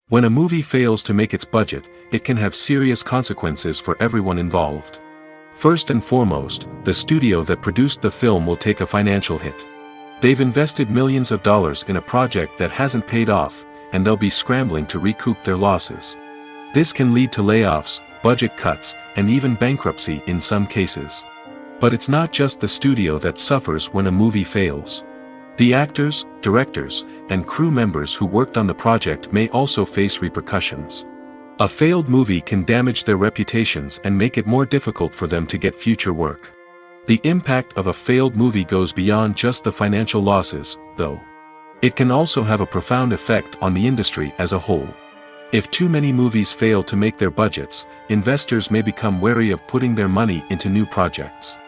When a movie fails to make its budget, it can have serious consequences for everyone involved. First and foremost, the studio that produced the film will take a financial hit. They've invested millions of dollars in a project that hasn't paid off, and they'll be scrambling to recoup their losses. This can lead to layoffs, budget cuts, and even bankruptcy in some cases. But it's not just the studio that suffers when a movie fails. The actors, directors, and crew members who worked on the project may also face repercussions. A failed movie can damage their reputations and make it more difficult for them to get future work. The impact of a failed movie goes beyond just the financial losses, though. It can also have a profound effect on the industry as a whole. If too many movies fail to make their budgets, investors may become wary of putting their money into new projects.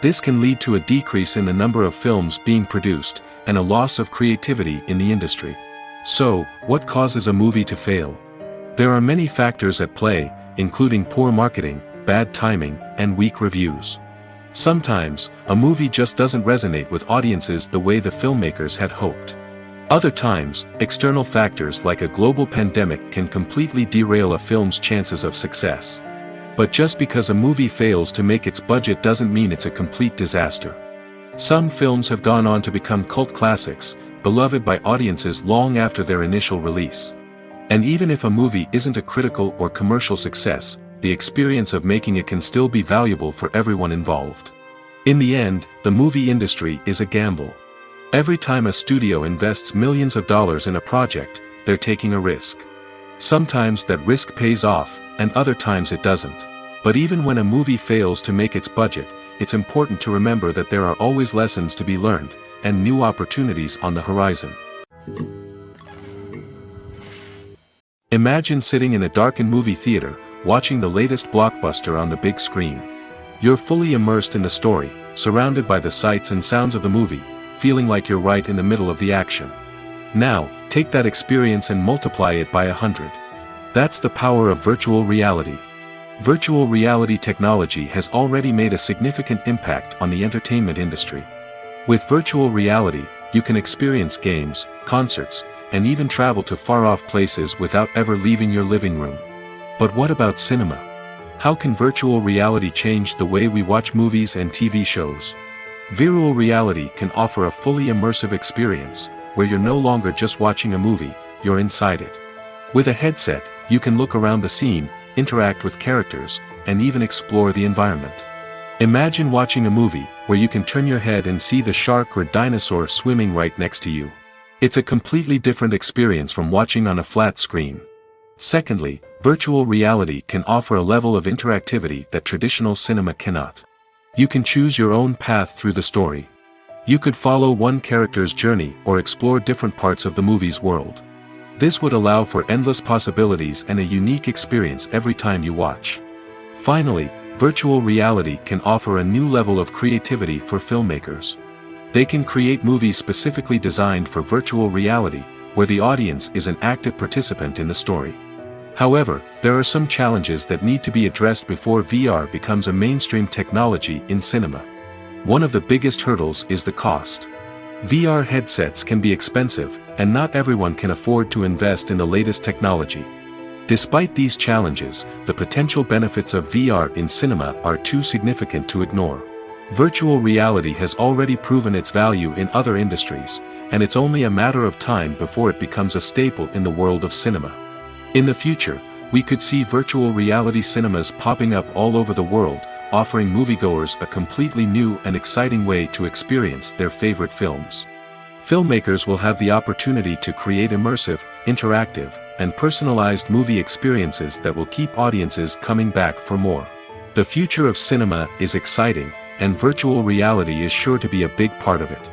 This can lead to a decrease in the number of films being produced, and a loss of creativity in the industry. So, what causes a movie to fail? There are many factors at play, including poor marketing, bad timing, and weak reviews. Sometimes, a movie just doesn't resonate with audiences the way the filmmakers had hoped. Other times, external factors like a global pandemic can completely derail a film's chances of success. But just because a movie fails to make its budget doesn't mean it's a complete disaster. Some films have gone on to become cult classics, beloved by audiences long after their initial release. And even if a movie isn't a critical or commercial success, the experience of making it can still be valuable for everyone involved. In the end, the movie industry is a gamble. Every time a studio invests millions of dollars in a project, they're taking a risk. Sometimes that risk pays off, and other times it doesn't. But even when a movie fails to make its budget, it's important to remember that there are always lessons to be learned, and new opportunities on the horizon. Imagine sitting in a darkened movie theater, watching the latest blockbuster on the big screen. You're fully immersed in the story, surrounded by the sights and sounds of the movie, feeling like you're right in the middle of the action. Now, take that experience and multiply it by 100. That's the power of virtual reality. Virtual reality technology has already made a significant impact on the entertainment industry. With virtual reality, you can experience games, concerts, and even travel to far-off places without ever leaving your living room. But what about cinema? How can virtual reality change the way we watch movies and TV shows? Virtual reality can offer a fully immersive experience, where you're no longer just watching a movie, you're inside it. With a headset, you can look around the scene, interact with characters, and even explore the environment. Imagine watching a movie, where you can turn your head and see the shark or dinosaur swimming right next to you. It's a completely different experience from watching on a flat screen. Secondly, virtual reality can offer a level of interactivity that traditional cinema cannot. You can choose your own path through the story. You could follow one character's journey or explore different parts of the movie's world. This would allow for endless possibilities and a unique experience every time you watch. Finally, virtual reality can offer a new level of creativity for filmmakers. They can create movies specifically designed for virtual reality, where the audience is an active participant in the story. However, there are some challenges that need to be addressed before VR becomes a mainstream technology in cinema. One of the biggest hurdles is the cost. VR headsets can be expensive, and not everyone can afford to invest in the latest technology. Despite these challenges, the potential benefits of VR in cinema are too significant to ignore. Virtual reality has already proven its value in other industries, and it's only a matter of time before it becomes a staple in the world of cinema. In the future, we could see virtual reality cinemas popping up all over the world, offering moviegoers a completely new and exciting way to experience their favorite films. Filmmakers will have the opportunity to create immersive, interactive, and personalized movie experiences that will keep audiences coming back for more. The future of cinema is exciting, and virtual reality is sure to be a big part of it.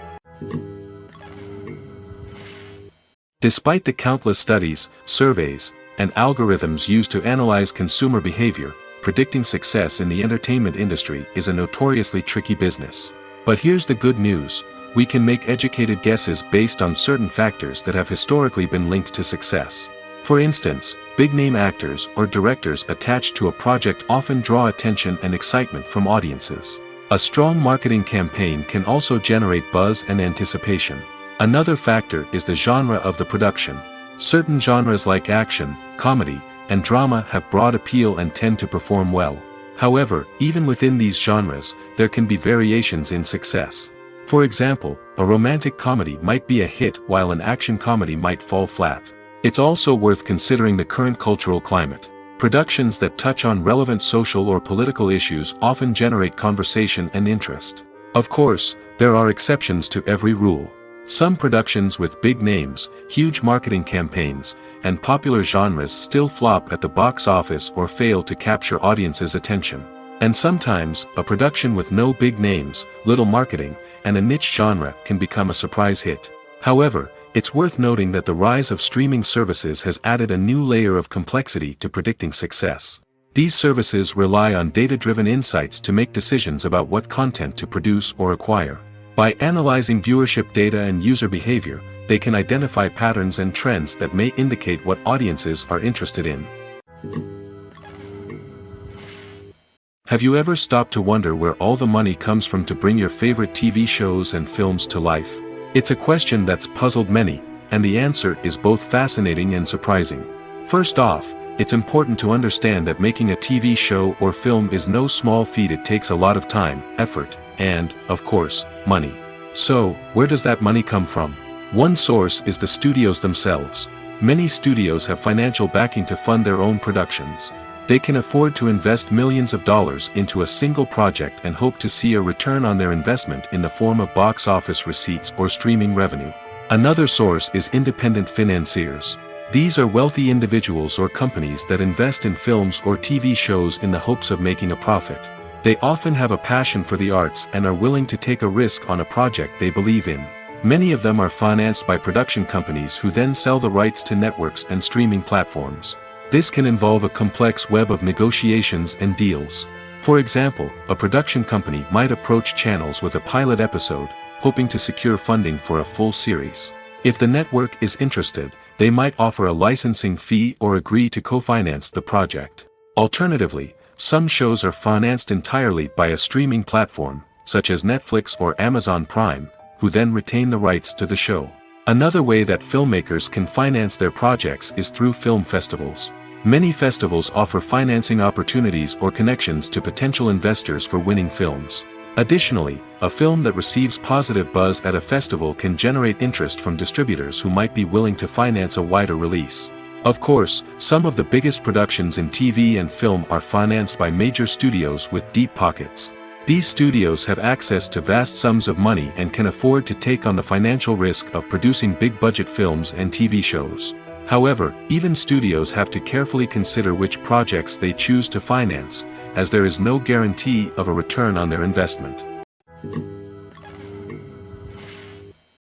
Despite the countless studies, surveys, and algorithms used to analyze consumer behavior, predicting success in the entertainment industry is a notoriously tricky business. But here's the good news: we can make educated guesses based on certain factors that have historically been linked to success. For instance, big-name actors or directors attached to a project often draw attention and excitement from audiences. A strong marketing campaign can also generate buzz and anticipation. Another factor is the genre of the production. Certain genres like action, comedy, and drama have broad appeal and tend to perform well. However, even within these genres, there can be variations in success. For example, a romantic comedy might be a hit while an action comedy might fall flat. It's also worth considering the current cultural climate. Productions that touch on relevant social or political issues often generate conversation and interest. Of course, there are exceptions to every rule. Some productions with big names, huge marketing campaigns, and popular genres still flop at the box office or fail to capture audiences' attention. And sometimes, a production with no big names, little marketing, and a niche genre can become a surprise hit. However, it's worth noting that the rise of streaming services has added a new layer of complexity to predicting success. These services rely on data-driven insights to make decisions about what content to produce or acquire. By analyzing viewership data and user behavior, they can identify patterns and trends that may indicate what audiences are interested in. Have you ever stopped to wonder where all the money comes from to bring your favorite TV shows and films to life? It's a question that's puzzled many, and the answer is both fascinating and surprising. First off, it's important to understand that making a TV show or film is no small feat. It takes a lot of time, effort, and, of course, money. So, where does that money come from? One source is the studios themselves. Many studios have financial backing to fund their own productions. They can afford to invest millions of dollars into a single project and hope to see a return on their investment in the form of box office receipts or streaming revenue. Another source is independent financiers. These are wealthy individuals or companies that invest in films or TV shows in the hopes of making a profit. They often have a passion for the arts and are willing to take a risk on a project they believe in. Many of them are financed by production companies who then sell the rights to networks and streaming platforms. This can involve a complex web of negotiations and deals. For example, a production company might approach channels with a pilot episode, hoping to secure funding for a full series. If the network is interested, they might offer a licensing fee or agree to co-finance the project. Alternatively, some shows are financed entirely by a streaming platform, such as Netflix or Amazon Prime, who then retain the rights to the show. Another way that filmmakers can finance their projects is through film festivals. Many festivals offer financing opportunities or connections to potential investors for winning films. Additionally, a film that receives positive buzz at a festival can generate interest from distributors who might be willing to finance a wider release. Of course, some of the biggest productions in TV and film are financed by major studios with deep pockets. These studios have access to vast sums of money and can afford to take on the financial risk of producing big-budget films and TV shows. However, even studios have to carefully consider which projects they choose to finance, as there is no guarantee of a return on their investment.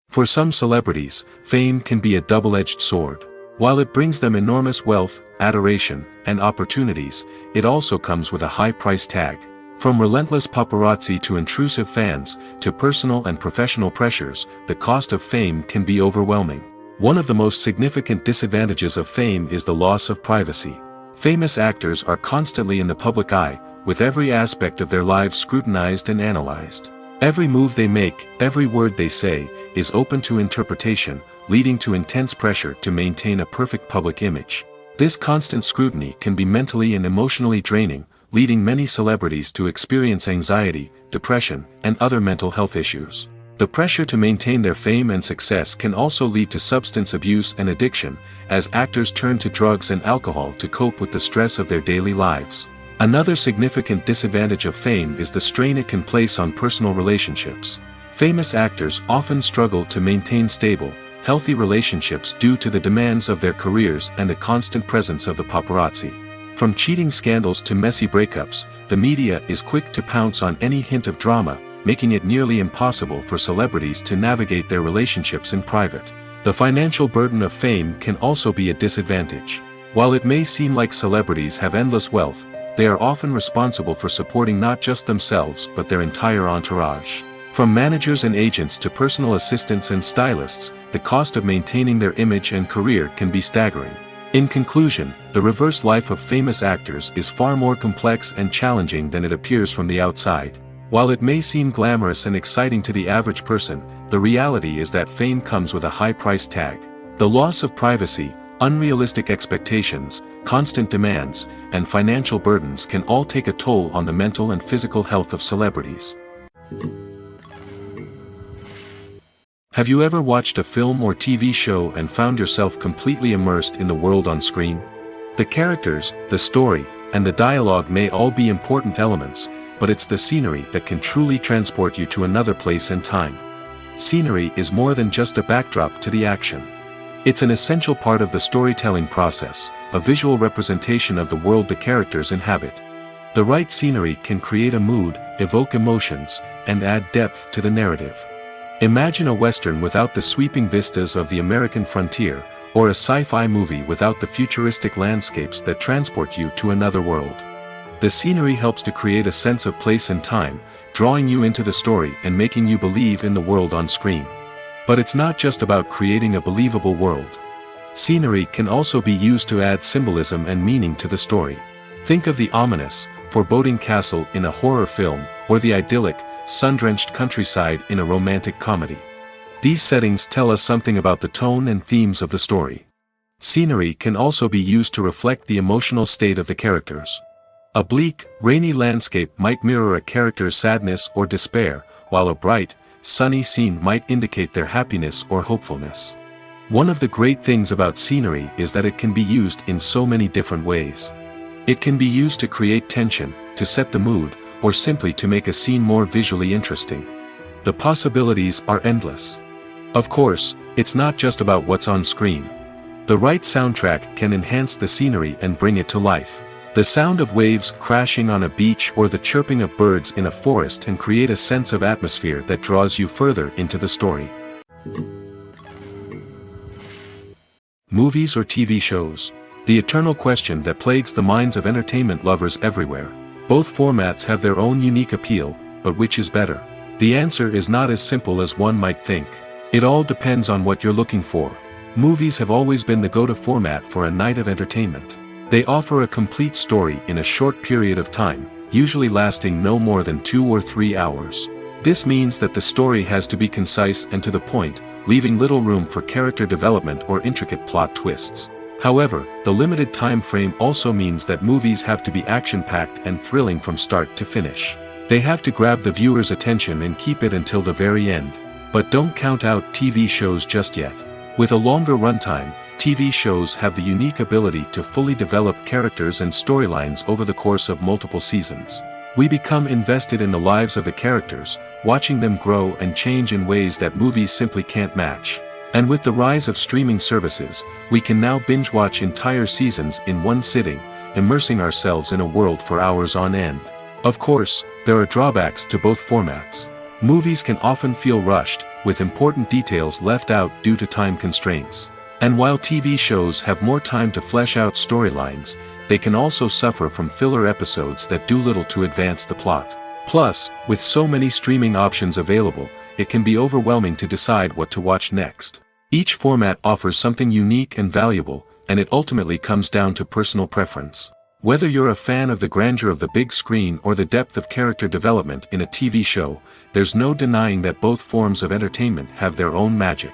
For some celebrities, fame can be a double-edged sword. While it brings them enormous wealth, adoration, and opportunities, it also comes with a high price tag. From relentless paparazzi to intrusive fans, to personal and professional pressures, the cost of fame can be overwhelming. One of the most significant disadvantages of fame is the loss of privacy. Famous actors are constantly in the public eye, with every aspect of their lives scrutinized and analyzed. Every move they make, every word they say, is open to interpretation, leading to intense pressure to maintain a perfect public image. This constant scrutiny can be mentally and emotionally draining, leading many celebrities to experience anxiety, depression, and other mental health issues. The pressure to maintain their fame and success can also lead to substance abuse and addiction, as actors turn to drugs and alcohol to cope with the stress of their daily lives. Another significant disadvantage of fame is the strain it can place on personal relationships. Famous actors often struggle to maintain stable, healthy relationships due to the demands of their careers and the constant presence of the paparazzi. From cheating scandals to messy breakups, the media is quick to pounce on any hint of drama, making it nearly impossible for celebrities to navigate their relationships in private. The financial burden of fame can also be a disadvantage. While it may seem like celebrities have endless wealth, they are often responsible for supporting not just themselves but their entire entourage. From managers and agents to personal assistants and stylists, the cost of maintaining their image and career can be staggering. In conclusion, the reverse life of famous actors is far more complex and challenging than it appears from the outside. While it may seem glamorous and exciting to the average person, the reality is that fame comes with a high price tag. The loss of privacy, unrealistic expectations, constant demands, and financial burdens can all take a toll on the mental and physical health of celebrities. Have you ever watched a film or TV show and found yourself completely immersed in the world on screen? The characters, the story, and the dialogue may all be important elements, but it's the scenery that can truly transport you to another place and time. Scenery is more than just a backdrop to the action. It's an essential part of the storytelling process, a visual representation of the world the characters inhabit. The right scenery can create a mood, evoke emotions, and add depth to the narrative. Imagine a Western without the sweeping vistas of the American frontier, or a sci-fi movie without the futuristic landscapes that transport you to another world. The scenery helps to create a sense of place and time, drawing you into the story and making you believe in the world on screen. But it's not just about creating a believable world. Scenery can also be used to add symbolism and meaning to the story. Think of the ominous, foreboding castle in a horror film, or the idyllic, sun-drenched countryside in a romantic comedy. These settings tell us something about the tone and themes of the story. Scenery can also be used to reflect the emotional state of the characters. A bleak, rainy landscape might mirror a character's sadness or despair, while a bright, sunny scene might indicate their happiness or hopefulness. One of the great things about scenery is that it can be used in so many different ways. It can be used to create tension, to set the mood, or simply to make a scene more visually interesting. The possibilities are endless. Of course, it's not just about what's on screen. The right soundtrack can enhance the scenery and bring it to life. The sound of waves crashing on a beach or the chirping of birds in a forest can create a sense of atmosphere that draws you further into the story. Movies or TV shows? The eternal question that plagues the minds of entertainment lovers everywhere. Both formats have their own unique appeal, but which is better? The answer is not as simple as one might think. It all depends on what you're looking for. Movies have always been the go-to format for a night of entertainment. They offer a complete story in a short period of time, usually lasting no more than 2 or 3 hours. This means that the story has to be concise and to the point, leaving little room for character development or intricate plot twists. However, the limited time frame also means that movies have to be action-packed and thrilling from start to finish. They have to grab the viewer's attention and keep it until the very end. But don't count out TV shows just yet. With a longer runtime, TV shows have the unique ability to fully develop characters and storylines over the course of multiple seasons. We become invested in the lives of the characters, watching them grow and change in ways that movies simply can't match. And with the rise of streaming services, we can now binge-watch entire seasons in one sitting, immersing ourselves in a world for hours on end. Of course, there are drawbacks to both formats. Movies can often feel rushed, with important details left out due to time constraints. And while TV shows have more time to flesh out storylines, they can also suffer from filler episodes that do little to advance the plot. Plus, with so many streaming options available, it can be overwhelming to decide what to watch next. Each format offers something unique and valuable, and it ultimately comes down to personal preference. Whether you're a fan of the grandeur of the big screen or the depth of character development in a TV show, there's no denying that both forms of entertainment have their own magic.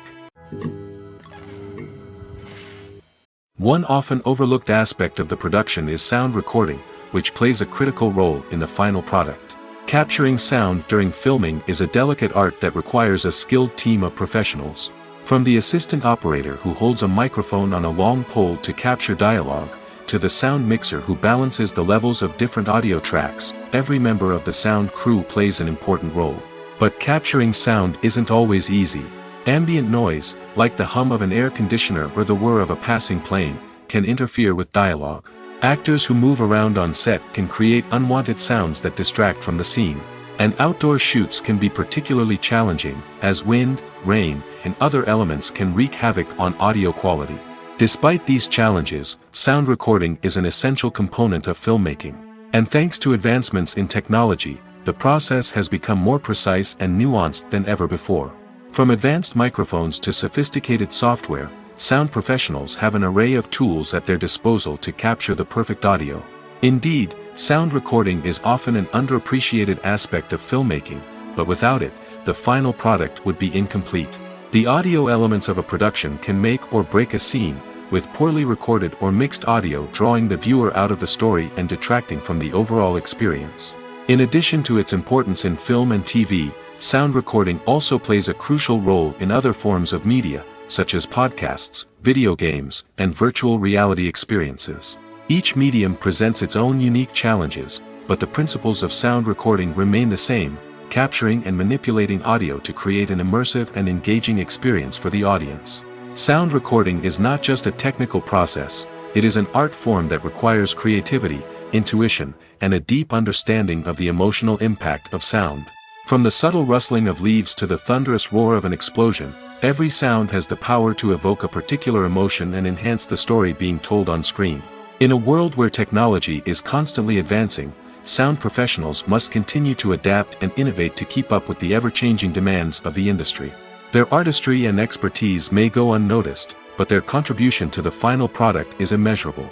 One often overlooked aspect of the production is sound recording, which plays a critical role in the final product. Capturing sound during filming is a delicate art that requires a skilled team of professionals. From the assistant operator who holds a microphone on a long pole to capture dialogue, to the sound mixer who balances the levels of different audio tracks, every member of the sound crew plays an important role. But capturing sound isn't always easy. Ambient noise, like the hum of an air conditioner or the whir of a passing plane, can interfere with dialogue. Actors who move around on set can create unwanted sounds that distract from the scene. And outdoor shoots can be particularly challenging, as wind, rain, and other elements can wreak havoc on audio quality. Despite these challenges, sound recording is an essential component of filmmaking. And thanks to advancements in technology, the process has become more precise and nuanced than ever before. From advanced microphones to sophisticated software, sound professionals have an array of tools at their disposal to capture the perfect audio. Indeed, sound recording is often an underappreciated aspect of filmmaking, but without it, the final product would be incomplete. The audio elements of a production can make or break a scene, with poorly recorded or mixed audio drawing the viewer out of the story and detracting from the overall experience. In addition to its importance in film and TV, sound recording also plays a crucial role in other forms of media, such as podcasts, video games, and virtual reality experiences. Each medium presents its own unique challenges, but the principles of sound recording remain the same, capturing and manipulating audio to create an immersive and engaging experience for the audience. Sound recording is not just a technical process, it is an art form that requires creativity, intuition, and a deep understanding of the emotional impact of sound. From the subtle rustling of leaves to the thunderous roar of an explosion, every sound has the power to evoke a particular emotion and enhance the story being told on screen. In a world where technology is constantly advancing, sound professionals must continue to adapt and innovate to keep up with the ever-changing demands of the industry. Their artistry and expertise may go unnoticed, but their contribution to the final product is immeasurable.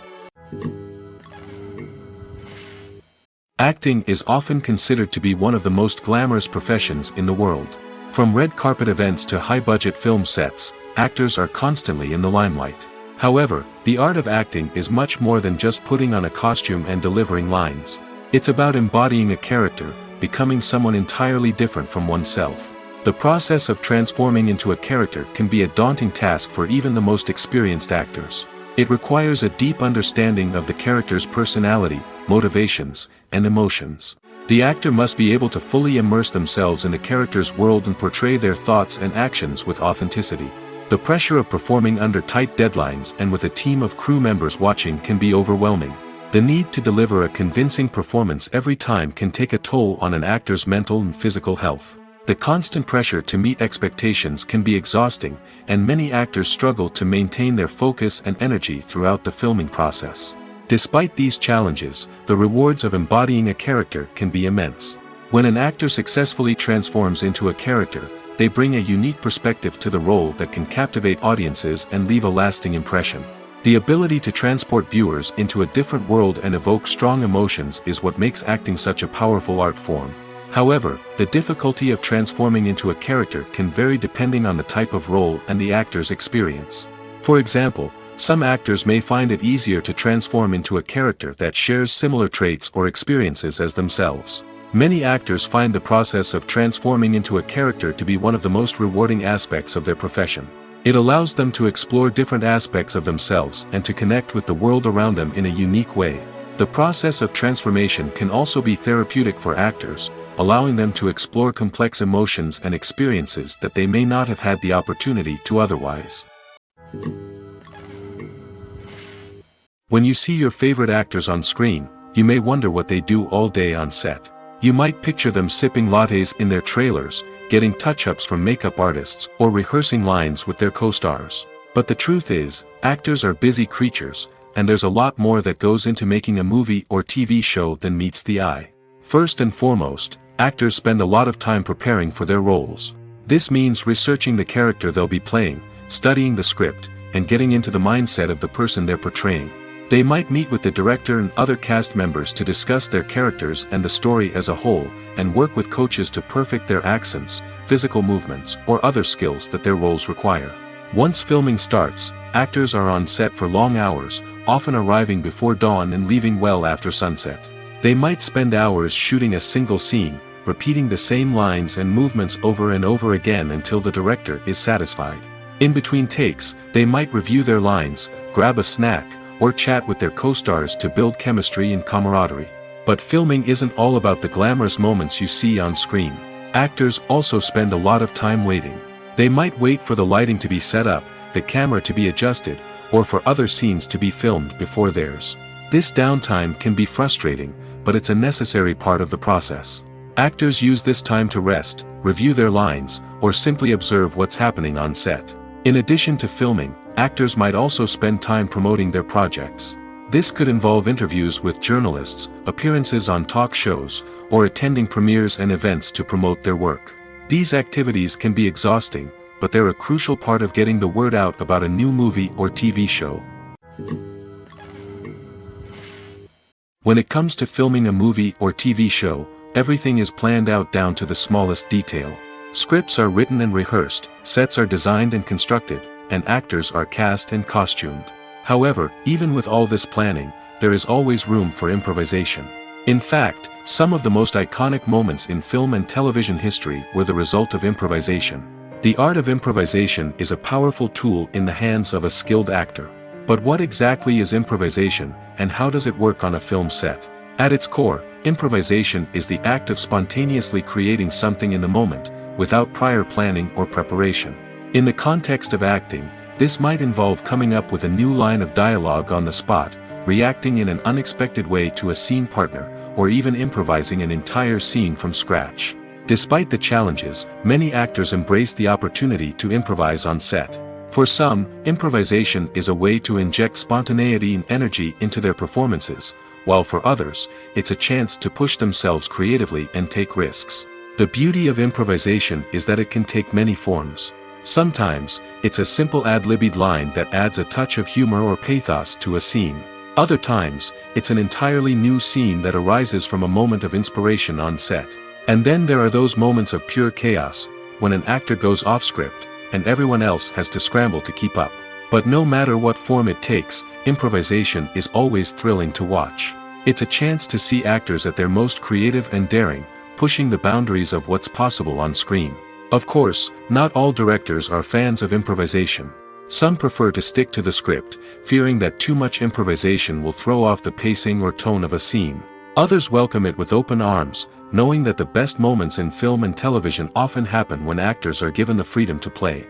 Acting is often considered to be one of the most glamorous professions in the world. From red carpet events to high-budget film sets, actors are constantly in the limelight. However, the art of acting is much more than just putting on a costume and delivering lines. It's about embodying a character, becoming someone entirely different from oneself. The process of transforming into a character can be a daunting task for even the most experienced actors. It requires a deep understanding of the character's personality, motivations, and emotions. The actor must be able to fully immerse themselves in the character's world and portray their thoughts and actions with authenticity. The pressure of performing under tight deadlines and with a team of crew members watching can be overwhelming. The need to deliver a convincing performance every time can take a toll on an actor's mental and physical health. The constant pressure to meet expectations can be exhausting, and many actors struggle to maintain their focus and energy throughout the filming process. Despite these challenges, the rewards of embodying a character can be immense. When an actor successfully transforms into a character, they bring a unique perspective to the role that can captivate audiences and leave a lasting impression. The ability to transport viewers into a different world and evoke strong emotions is what makes acting such a powerful art form. However, the difficulty of transforming into a character can vary depending on the type of role and the actor's experience. For example, some actors may find it easier to transform into a character that shares similar traits or experiences as themselves. Many actors find the process of transforming into a character to be one of the most rewarding aspects of their profession. It allows them to explore different aspects of themselves and to connect with the world around them in a unique way. The process of transformation can also be therapeutic for actors, allowing them to explore complex emotions and experiences that they may not have had the opportunity to otherwise. When you see your favorite actors on screen, you may wonder what they do all day on set. You might picture them sipping lattes in their trailers, getting touch-ups from makeup artists, or rehearsing lines with their co-stars. But the truth is, actors are busy creatures, and there's a lot more that goes into making a movie or TV show than meets the eye. First and foremost, actors spend a lot of time preparing for their roles. This means researching the character they'll be playing, studying the script, and getting into the mindset of the person they're portraying. They might meet with the director and other cast members to discuss their characters and the story as a whole, and work with coaches to perfect their accents, physical movements, or other skills that their roles require. Once filming starts, actors are on set for long hours, often arriving before dawn and leaving well after sunset. They might spend hours shooting a single scene, repeating the same lines and movements over and over again until the director is satisfied. In between takes, they might review their lines, grab a snack, or chat with their co-stars to build chemistry and camaraderie. But filming isn't all about the glamorous moments you see on screen. Actors also spend a lot of time waiting. They might wait for the lighting to be set up, the camera to be adjusted, or for other scenes to be filmed before theirs. This downtime can be frustrating, but it's a necessary part of the process. Actors use this time to rest, review their lines, or simply observe what's happening on set. In addition to filming, actors might also spend time promoting their projects. This could involve interviews with journalists, appearances on talk shows, or attending premieres and events to promote their work. These activities can be exhausting, but they're a crucial part of getting the word out about a new movie or TV show. When it comes to filming a movie or TV show, everything is planned out down to the smallest detail. Scripts are written and rehearsed, sets are designed and constructed, and actors are cast and costumed. However, even with all this planning, there is always room for improvisation. In fact, some of the most iconic moments in film and television history were the result of improvisation. The art of improvisation is a powerful tool in the hands of a skilled actor. But what exactly is improvisation, and how does it work on a film set? At its core, improvisation is the act of spontaneously creating something in the moment, without prior planning or preparation. In the context of acting, this might involve coming up with a new line of dialogue on the spot, reacting in an unexpected way to a scene partner, or even improvising an entire scene from scratch. Despite the challenges, many actors embrace the opportunity to improvise on set. For some, improvisation is a way to inject spontaneity and energy into their performances, while for others, it's a chance to push themselves creatively and take risks. The beauty of improvisation is that it can take many forms. Sometimes, it's a simple ad-libbed line that adds a touch of humor or pathos to a scene. Other times, it's an entirely new scene that arises from a moment of inspiration on set. And then there are those moments of pure chaos, when an actor goes off script, and everyone else has to scramble to keep up. But no matter what form it takes, improvisation is always thrilling to watch. It's a chance to see actors at their most creative and daring, pushing the boundaries of what's possible on screen. Of course, not all directors are fans of improvisation. Some prefer to stick to the script, fearing that too much improvisation will throw off the pacing or tone of a scene. Others welcome it with open arms, knowing that the best moments in film and television often happen when actors are given the freedom to play.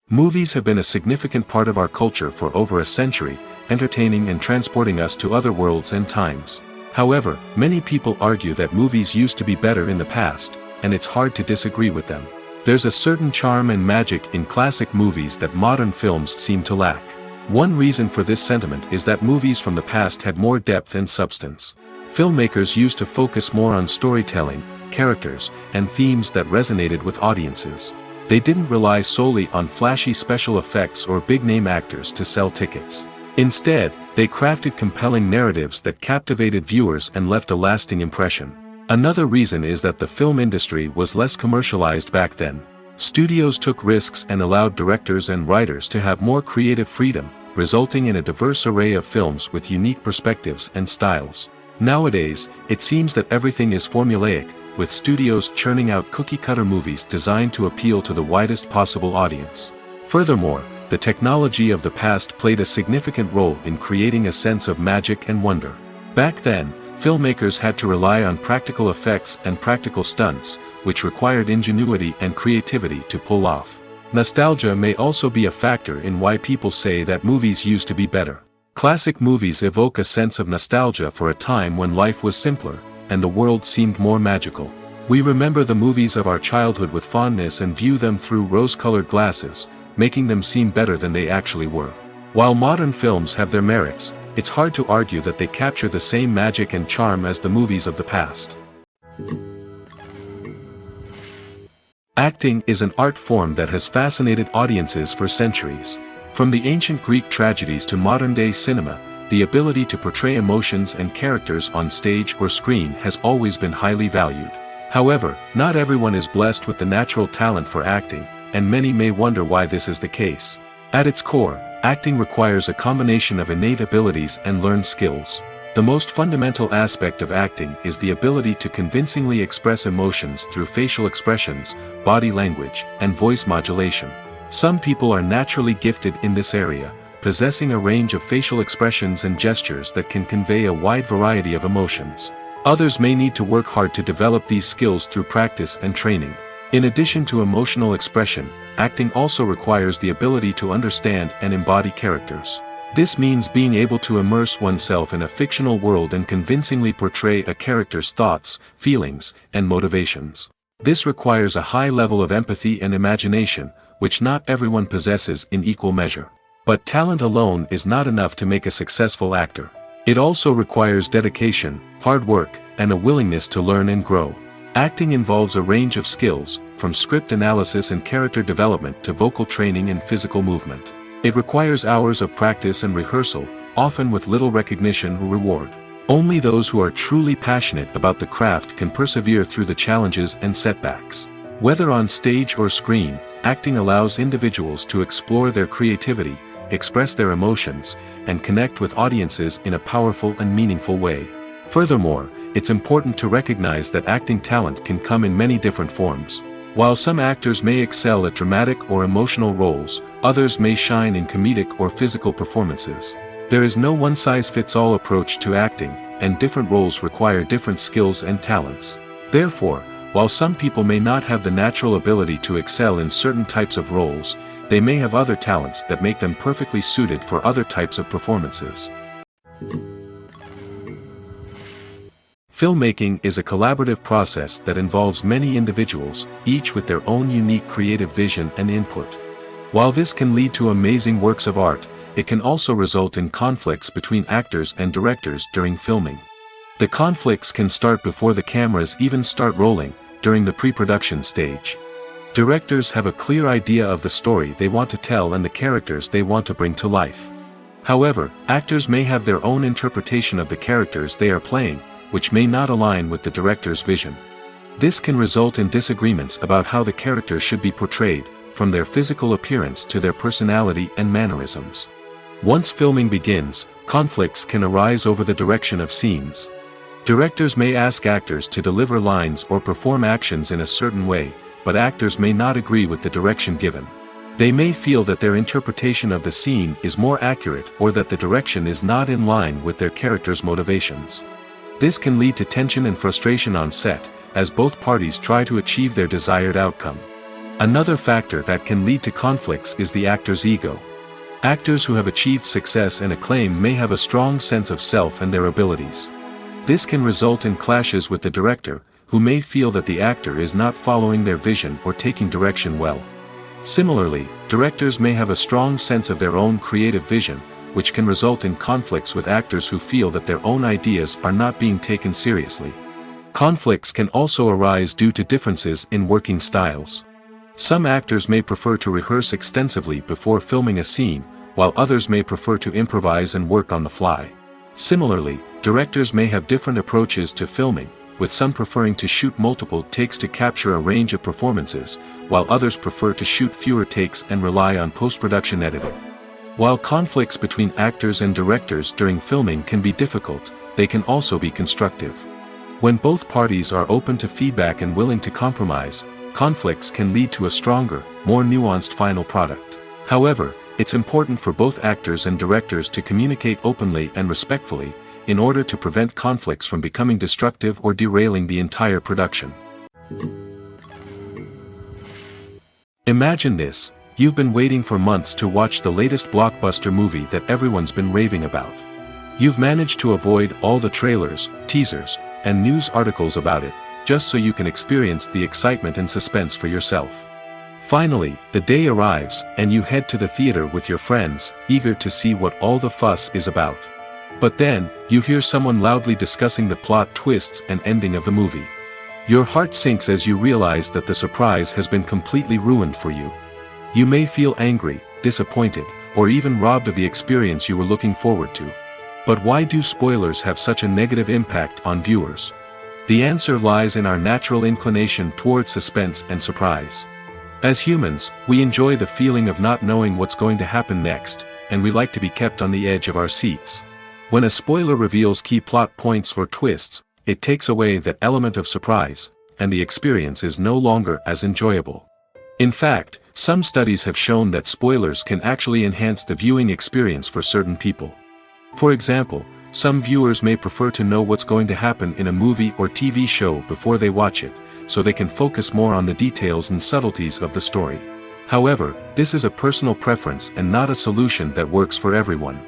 Movies have been a significant part of our culture for over a century, entertaining and transporting us to other worlds and times. However, many people argue that movies used to be better in the past, and it's hard to disagree with them. There's a certain charm and magic in classic movies that modern films seem to lack. One reason for this sentiment is that movies from the past had more depth and substance. Filmmakers used to focus more on storytelling, characters, and themes that resonated with audiences. They didn't rely solely on flashy special effects or big-name actors to sell tickets. Instead, they crafted compelling narratives that captivated viewers and left a lasting impression. Another reason is that the film industry was less commercialized back then. Studios took risks and allowed directors and writers to have more creative freedom, resulting in a diverse array of films with unique perspectives and styles. Nowadays, it seems that everything is formulaic, with studios churning out cookie-cutter movies designed to appeal to the widest possible audience. Furthermore, the technology of the past played a significant role in creating a sense of magic and wonder. Back then, filmmakers had to rely on practical effects and practical stunts, which required ingenuity and creativity to pull off. Nostalgia may also be a factor in why people say that movies used to be better. Classic movies evoke a sense of nostalgia for a time when life was simpler, and the world seemed more magical. We remember the movies of our childhood with fondness and view them through rose-colored glasses, making them seem better than they actually were. While modern films have their merits, it's hard to argue that they capture the same magic and charm as the movies of the past. Acting is an art form that has fascinated audiences for centuries. From the ancient Greek tragedies to modern-day cinema, the ability to portray emotions and characters on stage or screen has always been highly valued. However, not everyone is blessed with the natural talent for acting, and many may wonder why this is the case. At its core, acting requires a combination of innate abilities and learned skills. The most fundamental aspect of acting is the ability to convincingly express emotions through facial expressions, body language, and voice modulation. Some people are naturally gifted in this area, possessing a range of facial expressions and gestures that can convey a wide variety of emotions. Others may need to work hard to develop these skills through practice and training. In addition to emotional expression, acting also requires the ability to understand and embody characters. This means being able to immerse oneself in a fictional world and convincingly portray a character's thoughts, feelings, and motivations. This requires a high level of empathy and imagination, which not everyone possesses in equal measure. But talent alone is not enough to make a successful actor. It also requires dedication, hard work, and a willingness to learn and grow. Acting involves a range of skills, from script analysis and character development to vocal training and physical movement. It requires hours of practice and rehearsal, often with little recognition or reward. Only those who are truly passionate about the craft can persevere through the challenges and setbacks. Whether on stage or screen, acting allows individuals to explore their creativity, express their emotions, and connect with audiences in a powerful and meaningful way. Furthermore, it's important to recognize that acting talent can come in many different forms. While some actors may excel at dramatic or emotional roles, others may shine in comedic or physical performances. There is no one-size-fits-all approach to acting, and different roles require different skills and talents. Therefore, while some people may not have the natural ability to excel in certain types of roles, they may have other talents that make them perfectly suited for other types of performances. Filmmaking is a collaborative process that involves many individuals, each with their own unique creative vision and input. While this can lead to amazing works of art, it can also result in conflicts between actors and directors during filming. The conflicts can start before the cameras even start rolling, during the pre-production stage. Directors have a clear idea of the story they want to tell and the characters they want to bring to life. However, actors may have their own interpretation of the characters they are playing, which may not align with the director's vision. This can result in disagreements about how the character should be portrayed, from their physical appearance to their personality and mannerisms. Once filming begins, conflicts can arise over the direction of scenes. Directors may ask actors to deliver lines or perform actions in a certain way, but actors may not agree with the direction given. They may feel that their interpretation of the scene is more accurate or that the direction is not in line with their character's motivations. This can lead to tension and frustration on set, as both parties try to achieve their desired outcome. Another factor that can lead to conflicts is the actor's ego. Actors who have achieved success and acclaim may have a strong sense of self and their abilities. This can result in clashes with the director, who may feel that the actor is not following their vision or taking direction well. Similarly, directors may have a strong sense of their own creative vision, which can result in conflicts with actors who feel that their own ideas are not being taken seriously. Conflicts can also arise due to differences in working styles. Some actors may prefer to rehearse extensively before filming a scene, while others may prefer to improvise and work on the fly. Similarly, directors may have different approaches to filming, with some preferring to shoot multiple takes to capture a range of performances, while others prefer to shoot fewer takes and rely on post-production editing. While conflicts between actors and directors during filming can be difficult, they can also be constructive. When both parties are open to feedback and willing to compromise, conflicts can lead to a stronger, more nuanced final product. However, it's important for both actors and directors to communicate openly and respectfully, in order to prevent conflicts from becoming destructive or derailing the entire production. Imagine this: you've been waiting for months to watch the latest blockbuster movie that everyone's been raving about. You've managed to avoid all the trailers, teasers, and news articles about it, just so you can experience the excitement and suspense for yourself. Finally, the day arrives, and you head to the theater with your friends, eager to see what all the fuss is about. But then, you hear someone loudly discussing the plot twists and ending of the movie. Your heart sinks as you realize that the surprise has been completely ruined for you. You may feel angry, disappointed, or even robbed of the experience you were looking forward to. But why do spoilers have such a negative impact on viewers? The answer lies in our natural inclination toward suspense and surprise. As humans, we enjoy the feeling of not knowing what's going to happen next, and we like to be kept on the edge of our seats. When a spoiler reveals key plot points or twists, it takes away that element of surprise, and the experience is no longer as enjoyable. In fact, some studies have shown that spoilers can actually enhance the viewing experience for certain people. For example, some viewers may prefer to know what's going to happen in a movie or TV show before they watch it, so they can focus more on the details and subtleties of the story. However, this is a personal preference and not a solution that works for everyone.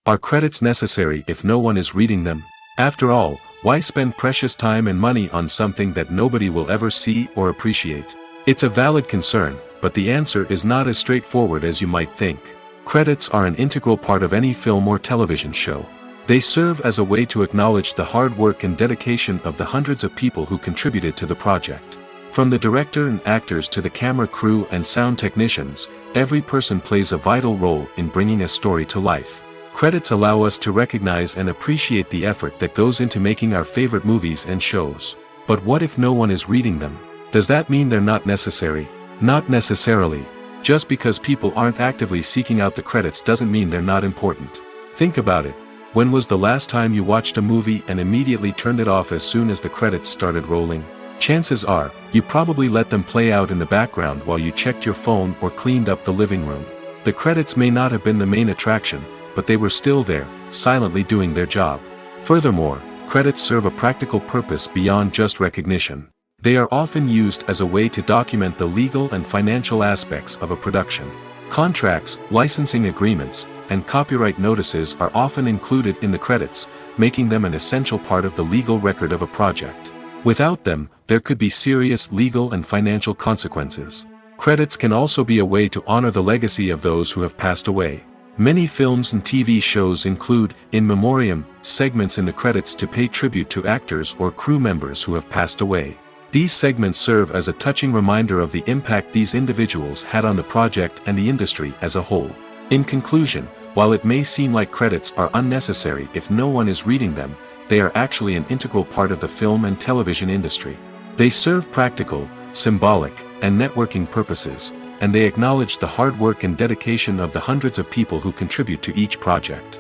Are credits necessary if no one is reading them? After all, why spend precious time and money on something that nobody will ever see or appreciate? It's a valid concern, but the answer is not as straightforward as you might think. Credits are an integral part of any film or television show. They serve as a way to acknowledge the hard work and dedication of the hundreds of people who contributed to the project. From the director and actors to the camera crew and sound technicians, every person plays a vital role in bringing a story to life. Credits allow us to recognize and appreciate the effort that goes into making our favorite movies and shows. But what if no one is reading them? Does that mean they're not necessary? Not necessarily. Just because people aren't actively seeking out the credits doesn't mean they're not important. Think about it. When was the last time you watched a movie and immediately turned it off as soon as the credits started rolling? Chances are, you probably let them play out in the background while you checked your phone or cleaned up the living room. The credits may not have been the main attraction, but they were still there, silently doing their job. Furthermore, credits serve a practical purpose beyond just recognition. They are often used as a way to document the legal and financial aspects of a production. Contracts, licensing agreements, and copyright notices are often included in the credits, making them an essential part of the legal record of a project. Without them, there could be serious legal and financial consequences. Credits can also be a way to honor the legacy of those who have passed away. Many films and TV shows include, in memoriam, segments in the credits to pay tribute to actors or crew members who have passed away. These segments serve as a touching reminder of the impact these individuals had on the project and the industry as a whole. In conclusion, while it may seem like credits are unnecessary if no one is reading them, they are actually an integral part of the film and television industry. They serve practical, symbolic, and networking purposes, and they acknowledge the hard work and dedication of the hundreds of people who contribute to each project.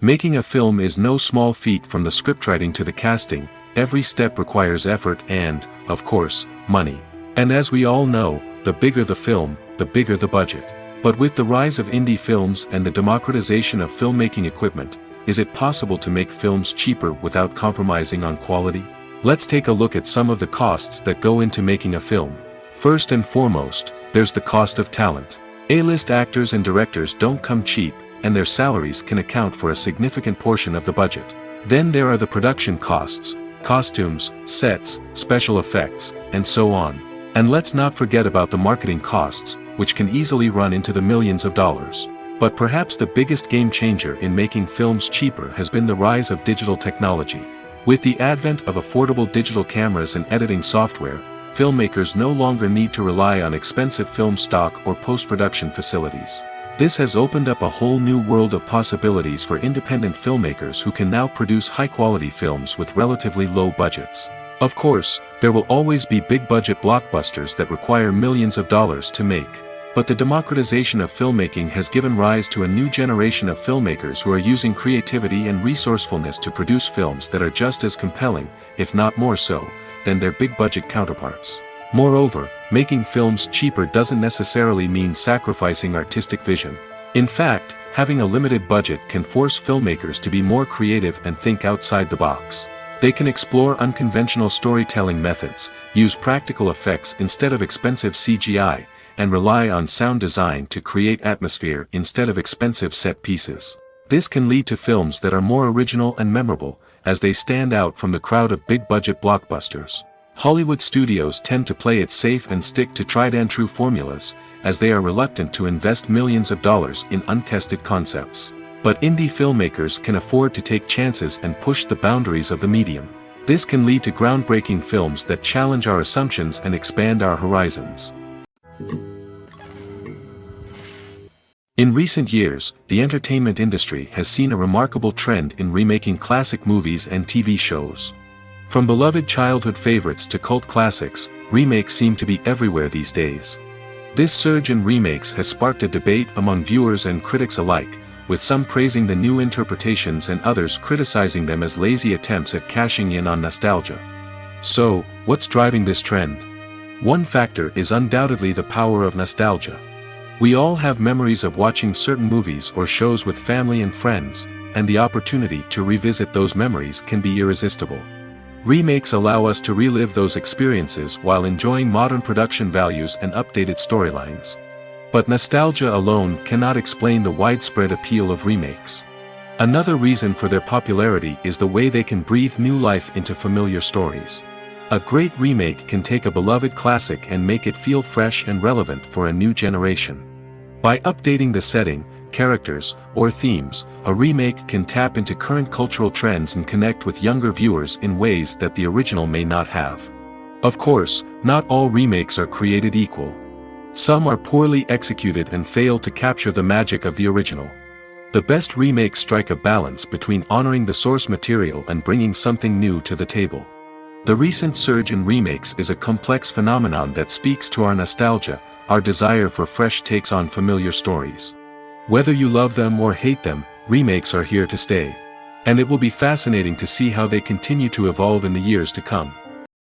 Making a film is no small feat. From the scriptwriting to the casting, every step requires effort and, of course, money. And as we all know, the bigger the film, the bigger the budget. But with the rise of indie films and the democratization of filmmaking equipment, is it possible to make films cheaper without compromising on quality? Let's take a look at some of the costs that go into making a film. First and foremost, there's the cost of talent. A-list actors and directors don't come cheap, and their salaries can account for a significant portion of the budget. Then there are the production costs, costumes, sets, special effects, and so on. And let's not forget about the marketing costs, which can easily run into the millions of dollars. But perhaps the biggest game changer in making films cheaper has been the rise of digital technology. With the advent of affordable digital cameras and editing software, filmmakers no longer need to rely on expensive film stock or post-production facilities. This has opened up a whole new world of possibilities for independent filmmakers who can now produce high-quality films with relatively low budgets. Of course, there will always be big-budget blockbusters that require millions of dollars to make. But the democratization of filmmaking has given rise to a new generation of filmmakers who are using creativity and resourcefulness to produce films that are just as compelling, if not more so, than their big-budget counterparts. Moreover, making films cheaper doesn't necessarily mean sacrificing artistic vision. In fact, having a limited budget can force filmmakers to be more creative and think outside the box. They can explore unconventional storytelling methods, use practical effects instead of expensive CGI, and rely on sound design to create atmosphere instead of expensive set pieces. This can lead to films that are more original and memorable, as they stand out from the crowd of big-budget blockbusters. Hollywood studios tend to play it safe and stick to tried-and-true formulas, as they are reluctant to invest millions of dollars in untested concepts. But indie filmmakers can afford to take chances and push the boundaries of the medium. This can lead to groundbreaking films that challenge our assumptions and expand our horizons. In recent years, the entertainment industry has seen a remarkable trend in remaking classic movies and TV shows. From beloved childhood favorites to cult classics, remakes seem to be everywhere these days. This surge in remakes has sparked a debate among viewers and critics alike, with some praising the new interpretations and others criticizing them as lazy attempts at cashing in on nostalgia. So, what's driving this trend? One factor is undoubtedly the power of nostalgia. We all have memories of watching certain movies or shows with family and friends, and the opportunity to revisit those memories can be irresistible. Remakes allow us to relive those experiences while enjoying modern production values and updated storylines. But nostalgia alone cannot explain the widespread appeal of remakes. Another reason for their popularity is the way they can breathe new life into familiar stories. A great remake can take a beloved classic and make it feel fresh and relevant for a new generation. By updating the setting, characters, or themes, a remake can tap into current cultural trends and connect with younger viewers in ways that the original may not have. Of course, not all remakes are created equal. Some are poorly executed and fail to capture the magic of the original. The best remakes strike a balance between honoring the source material and bringing something new to the table. The recent surge in remakes is a complex phenomenon that speaks to our nostalgia, our desire for fresh takes on familiar stories. Whether you love them or hate them, remakes are here to stay. And it will be fascinating to see how they continue to evolve in the years to come.